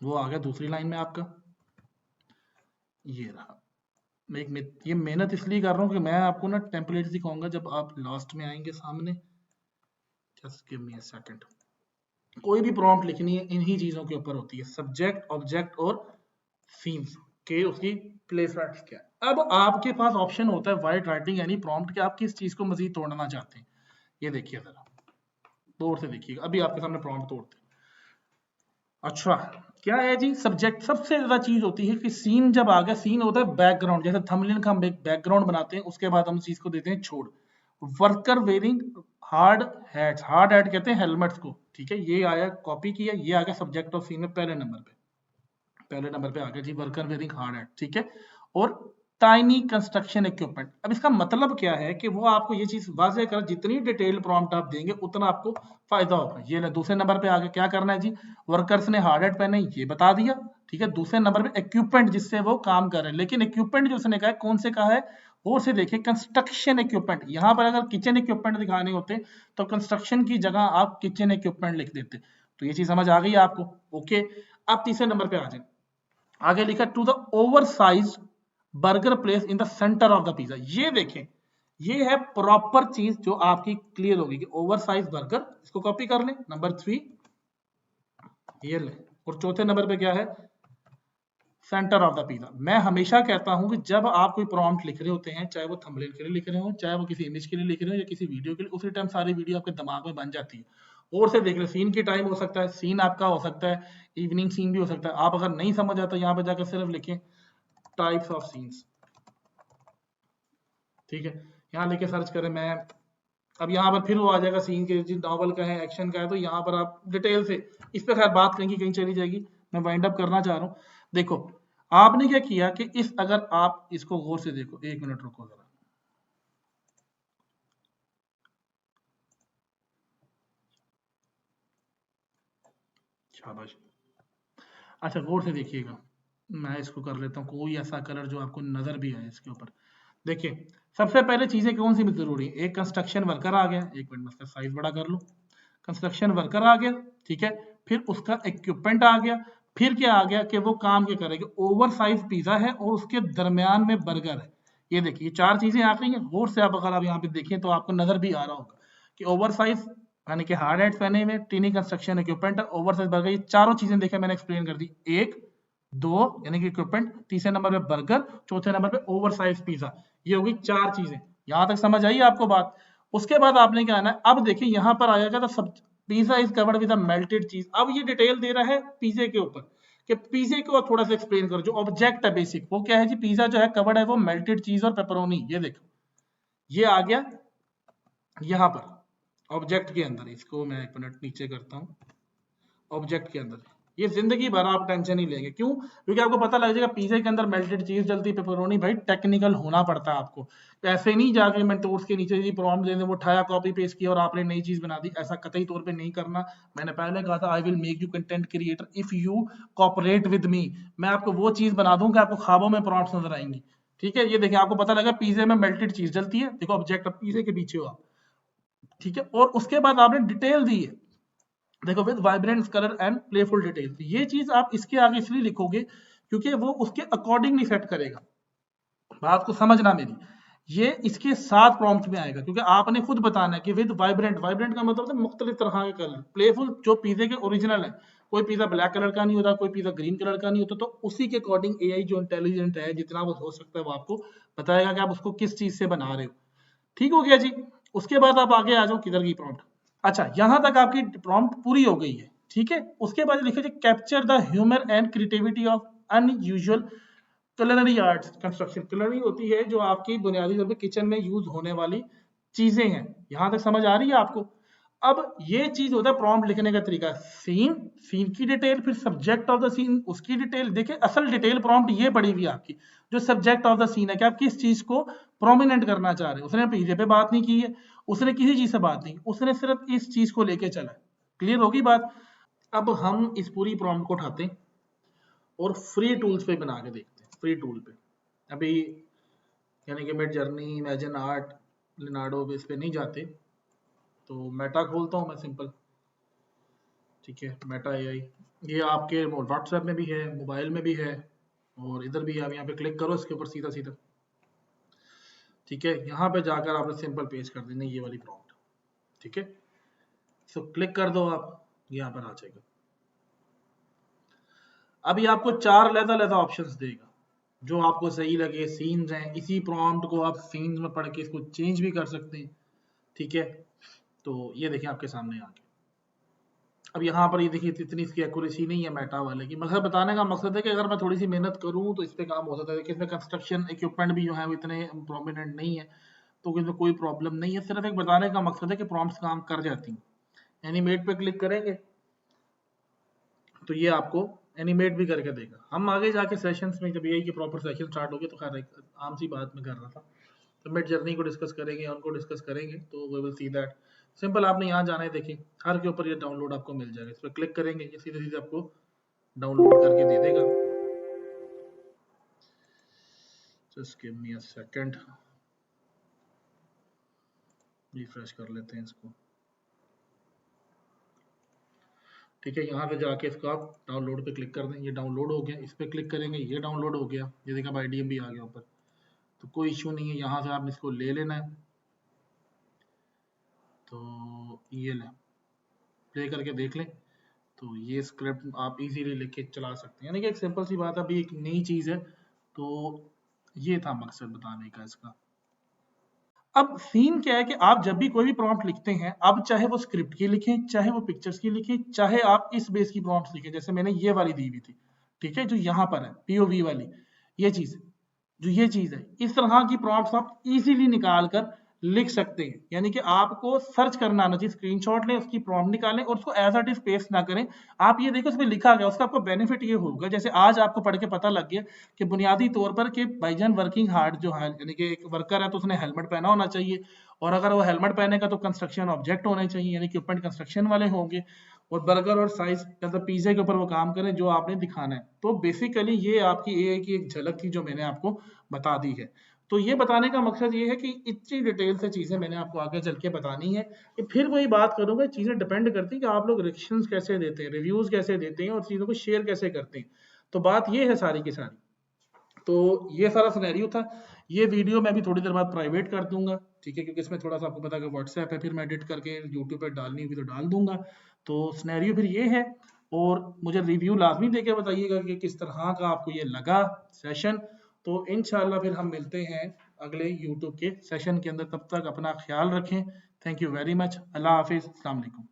वो आ गया दूसरी लाइन में आपका, ये रहा। मैं ये मेहनत इसलिए कर रहा हूँ कि मैं आपको ना टेम्पलेट दिखाऊंगा जब आप लास्ट में आएंगे सामने। Just give me a second. कोई भी प्रॉम्प्ट लिखनी है इन्हीं चीजों के ऊपर होती है, सब्जेक्ट, ऑब्जेक्ट और सीन्स के उसकी प्लेसमेंट क्या है। अब आपके पास ऑप्शन होता है वाइट राइटिंग यानी प्रॉम्प्ट के, आप किस चीज को मजीद तोड़ना चाहते हैं। ये देखिए जरा तोड़ से देखिएगा, अभी आपके सामने प्रॉम्प्ट तोड़ते हैं। अच्छा क्या है जी, सब्जेक्ट सबसे ज्यादा चीज होती है कि सीन जब आ गया, सीन होता है बैकग्राउंड, जैसे थंबनेल का हम एक बैकग्राउंड बनाते हैं, उसके बाद हम चीज को देते हैं छोड़। Worker wearing hard hats, hard hat कहते हैं हेलमेट्स को, ठीक है। ये आया, कॉपी किया, ये आ गया सब्जेक्ट ऑफ सीन में पहले नंबर पे, पहले नंबर पे आ गया जी वर्कर वेयरिंग हार्ड हैट, ठीक है। और टाइनी कंस्ट्रक्शन इक्विपमेंट। अब इसका मतलब क्या है कि वो आपको ये चीज वाज़ेह कर, जितनी डिटेल प्रॉम्प्ट आप देंगे उतना आपको फायदा होगा। ये ले दूसरे नंबर पे आगे क्या करना है जी, वर्कर्स ने हार्ड हैट पहने ये बता दिया, ठीक है। दूसरे नंबर पे इक्विपमेंट जिससे वो काम कर रहे हैं, लेकिन इक्विपमेंट जो उसने कहा है कौन से कहा है, और से देखिए कंस्ट्रक्शन इक्विपमेंट। यहाँ पर अगर किचन इक्विपमेंट दिखाने होते तो कंस्ट्रक्शन की जगह आप किचन इक्विपमेंट लिख देते। तो ये चीज समझ आ गई आपको, ओके। अब तीसरे नंबर पे आ जाए, आगे लिखा to the over size burger place in the centre of the pizza. ये देखें, ये है प्रॉपर चीज जो आपकी क्लियर होगी कि ओवर साइज बर्गर, इसको कॉपी कर लें। नंबर 3 ये ले, और चौथे नंबर पे क्या है, सेंटर ऑफ द पिज्जा। मैं हमेशा कहता हूं कि जब आप कोई प्रॉम्प्ट लिख रहे होते हैं, चाहे वो थंबनेल के लिए लिख रहे हो, चाहे वो किसी इमेज के लिए लिख रहे हो या किसी वीडियो के लिए, उसी टाइम सारी वीडियो आपके दिमाग में बन जाती है। और से देख ले, सीन की टाइम हो सकता है, सीन आपका हो सकता है इवनिंग सीन भी हो सकता है। आप अगर नहीं समझ आता, यहाँ पे जाकर सिर्फ लिखें टाइप्स ऑफ सीन्स, ठीक है। यहाँ लेके सर्च करें मैं, अब यहाँ पर फिर वो आ जाएगा सीन के, नॉवल का है, एक्शन का है, तो यहाँ पर आप डिटेल से इस पे खैर बात करेंगे, कहीं चली जाएगी। मैं वाइंड अप करना चाह रहा हूँ। देखो आपने क्या किया कि इस, अगर आप इसको गौर से देखो, एक मिनट रुको जरा, शाबाश। अच्छा गौर से देखिएगा, मैं इसको कर लेता हूँ कोई ऐसा कलर जो आपको नजर भी आए इसके ऊपर। देखिए सबसे पहले चीजें कौन सी भी जरूरी है, एक कंस्ट्रक्शन वर्कर आ गया, एक मिनट में इसका साइज बड़ा कर लूं, कंस्ट्रक्शन वर्कर आ गया, ठीक है। फिर उसका इक्विपमेंट आ गया, फिर क्या आ गया कि वो काम क्या करेगा, ओवर साइज पिज्जा है और उसके दरमियान में बर्गर है। ये देखिए चार चीजें आ गई हैं। गौर से आप अगर आप यहाँ पे देखें तो आपको नजर भी आ रहा होगा कि ओवर साइज यानी कि हार्ड हैट पहने हुए, tiny construction equipment, over size burger, ये चारों चीजें देखें मैंने एक्सप्लेन कर दी। एक दो यानी कि इक्विपमेंट, तीसरे नंबर पे बर्गर, चौथे नंबर पे ओवर साइज पिज्जा। ये होगी चार चीजें। यहां तक समझ आई आपको बात। उसके बाद आपने क्या आना है, अब देखिए यहां पर आएगा तो सब, pizza is covered with a melted चीज। अब ये डिटेल दे रहा है पिज्जे के ऊपर कि पिज्जे को थोड़ा सा एक्सप्लेन करो। जो ऑब्जेक्ट है बेसिक वो क्या है जी, पिज्जा जो है कवर्ड है वो मेल्टेड चीज और पेपरोनी। ये देखो ये आ गया यहाँ पर ऑब्जेक्ट के अंदर। इसको मैं एक मिनट नीचे करता हूँ, ऑब्जेक्ट के अंदर। ये जिंदगी भर आप टेंशन ही लेंगे, क्यों, क्योंकि आपको पता लग जाएगा पिज्जा के अंदर मेल्टेड चीज डलती है, पेपरोनी। भाई टेक्निकल होना पड़ता है आपको, ऐसे नहीं जाके मैं टोस्ट के नीचे जी प्रॉम्प्ट दे दे, वो उठाया कॉपी पेस्ट किया और आपने नई चीज बना दी, ऐसा कतई तौर पे नहीं करना। मैंने पहले कहा था I will make you content creator if you cooperate with me. मैं आपको वो चीज बना दूंगा, आपको ख्वाबों में प्रॉम्प्ट्स नजर आएंगी, ठीक है। ये देखिए आपको पता लगा पिज्जे में मेल्टेड चीज डलती है, देखो ऑब्जेक्ट पिज्जे के पीछे हो आप, ठीक है। और उसके बाद आपने डिटेल दी है, देखो with vibrant colour and playful detail. ये चीज आप इसके आगे इसलिए लिखोगे क्योंकि वो उसके अकॉर्डिंग नहीं सेट करेगा। बात को समझना मेरी, ये इसके साथ प्रॉम्प्ट में आएगा, क्योंकि आपने खुद बताना है कि विद वाइब्रेंट। वाइब्रेंट का मतलब है मुख्तलिफ तरह के कलर, प्लेफुल जो पिज्जे के ओरिजिनल है। कोई पिज्जा ब्लैक कलर का नहीं होता, कोई पिज्जा ग्रीन कलर का नहीं होता, तो उसी के अकॉर्डिंग एआई जो इंटेलिजेंट है, जितना वो हो सकता है वो आपको बताएगा कि आप उसको किस चीज से बना रहे हो। ठीक हो गया जी। उसके बाद आप आगे आ जाओ, किधर की प्रॉम्प्ट। अच्छा यहां तक आपकी प्रॉम्प्ट पूरी हो गई है, ठीक है। उसके बाद लिखिए capture the humour and creativity of unusual culinary arts construction. culinary होती है जो आपकी बुनियादी तौर पे किचन में यूज होने वाली चीजें हैं। यहां तक समझ आ रही है आपको। अब ये चीज होता है प्रॉम्प्ट लिखने का तरीका, सीन, सीन की डिटेल, फिर सब्जेक्ट ऑफ द सीन उसकी डिटेल। देखिए असल डिटेल प्रॉम्प्ट ये पड़ी हुई आपकी, जो सब्जेक्ट ऑफ द सीन है कि आप किस चीज को प्रोमिनेंट करना चाह रहे हैं। उसने पिज्जे पे बात नहीं की है, उसने किसी चीज से बात नहीं, उसने सिर्फ इस चीज को लेके चला। क्लियर होगी बात। अब हम इस पूरी प्रॉम्प्ट को उठाते हैं और फ्री टूल्स पे बना के देखते हैं। फ्री टूल पे अभी यानी कि mid journey, imagine art, Leonardo इस पे नहीं जाते, तो मेटा खोलता हूँ मैं सिंपल, ठीक है। मेटा एआई ये आपके व्हाट्सएप में भी है, मोबाइल में भी है, और इधर भी। आप यहाँ पे क्लिक करो इसके ऊपर सीधा सीधा, ठीक है। यहाँ पे जाकर आपने सिंपल पेज कर देना ये वाली प्रॉम्प्ट, ठीक है। सो क्लिक कर दो आप, यहाँ पर आ जाएगा। अभी आपको चार अलग-अलग ऑप्शंस देगा, जो आपको सही लगे। सीन्स हैं, इसी प्रॉम्प्ट को आप सीन्स में पढ़ के इसको चेंज भी कर सकते हैं, ठीक है। तो ये देखिए आपके सामने आ गया। अब यहाँ पर ये देखिए इतनी इसकी एक्यूरेसी नहीं है मेटा वाले की। मतलब बताने का मकसद है कि अगर मैं थोड़ी सी मेहनत करूँ तो इस पे काम हो सकता है। देखिए इसमें कंस्ट्रक्शन इक्विपमेंट भी जो है वो इतने प्रोमिनेंट नहीं है, तो इसमें कोई प्रॉब्लम नहीं है। सिर्फ एक बताने का मकसद है कि प्रॉम्प्ट्स काम कर जाती हैं। एनिमेट पे क्लिक करेंगे तो ये आपको एनिमेट भी करके देगा। हम आगे जाके सेशंस में जब एआई के प्रॉपर सेशन स्टार्ट होंगे तो खैर एक आम सी बात मैं कर रहा था, तो मिड जर्नी को डिस्कस करेंगे, उनको डिस्कस करेंगे, तो we will see that. Simple आपने यहाँ जाना है, देखिए हर के ऊपर ये डाउनलोड आपको मिल जाएगा, इस पर क्लिक करेंगे ये सीधे सीधे आपको डाउनलोड करके दे देगा। Just give me a second, refresh कर लेते हैं इसको। ठीक है, यहाँ पे जाके इसको आप डाउनलोड पे क्लिक कर दें, ये डाउनलोड हो गया, इस पर क्लिक करेंगे, ये डाउनलोड हो गया, ये देखा IDM भी आ गया ऊपर, तो कोई इशू नहीं है, यहाँ से आपने इसको ले लेना है, तो ये लें, प्ले करके देख लें, तो ये स्क्रिप्ट आप इजीली लिख के चला सकते हैं, यानी कि एक सिंपल सी बात है, अभी एक नई चीज़ है, तो ये था मकसद बताने का इसका। अब सीन क्या है कि आप जब भी कोई भी प्रॉम्प्ट लिखते हैं, अब चाहे वो स्क्रिप्ट की लिखें, चाहे वो पिक्चर्स की लिखें, चाहे आप इस बेस की प्रॉम्प्ट्स लिखें, जैसे मैंने ये वाली दी हुई थी, ठीक है, जो यहाँ पर है POV वाली, ये चीज़, जो ये चीज़ है, इस तरह की प्रॉम्प्ट्स आप इजीली निकाल कर लिख सकते हैं, यानी कि आपको सर्च करना आना चाहिए, स्क्रीनशॉट लें, उसकी प्रॉम्प्ट निकालें और उसको एज इट इज पेस्ट ना करें। आप ये देखो उसमें लिखा गया, उसका आपको बेनिफिट ये होगा, जैसे आज आपको पढ़ के पता लग गया कि बुनियादी तौर पर कि भाईजान वर्किंग हार्ड जो है, यानी कि एक वर्कर है तो उसने हेलमेट पहना होना चाहिए, और अगर वो हेलमेट पहनेगा तो कंस्ट्रक्शन ऑब्जेक्ट होने चाहिए, यानी इक्विपमेंट कंस्ट्रक्शन वाले होंगे, और बर्गर और साइज मतलब पिज्जे के ऊपर वो काम करें जो आपने दिखाना है। तो बेसिकली ये आपकी एआई की एक झलक थी जो मैंने आपको बता दी है। तो ये बताने का मकसद ये है कि इतनी डिटेल से चीज़ें मैंने आपको आगे चल के बतानी है, कि फिर वही बात करूँगा, चीज़ें डिपेंड करती हैं कि आप लोग रिएक्शंस कैसे देते हैं, रिव्यूज़ कैसे देते हैं और चीज़ों को शेयर कैसे करते हैं। तो बात ये है सारी की सारी। तो ये सारा सिनेरियो था। ये वीडियो मैं भी थोड़ी देर बाद प्राइवेट कर दूंगा, ठीक है, क्योंकि इसमें थोड़ा सा आपको पता है व्हाट्सएप है, फिर मैं एडिट करके यूट्यूब पे डालनी होगी तो डाल दूंगा। तो सिनेरियो फिर ये है, और मुझे रिव्यू लाजमी देके बताइएगा कि किस तरह का आपको ये लगा सेशन। तो इंशाल्लाह फिर हम मिलते हैं अगले यूट्यूब के सेशन के अंदर, तब तक अपना ख्याल रखें। थैंक यू वेरी मच, अल्लाह हाफिज़, अस्सलाम वालेकुम।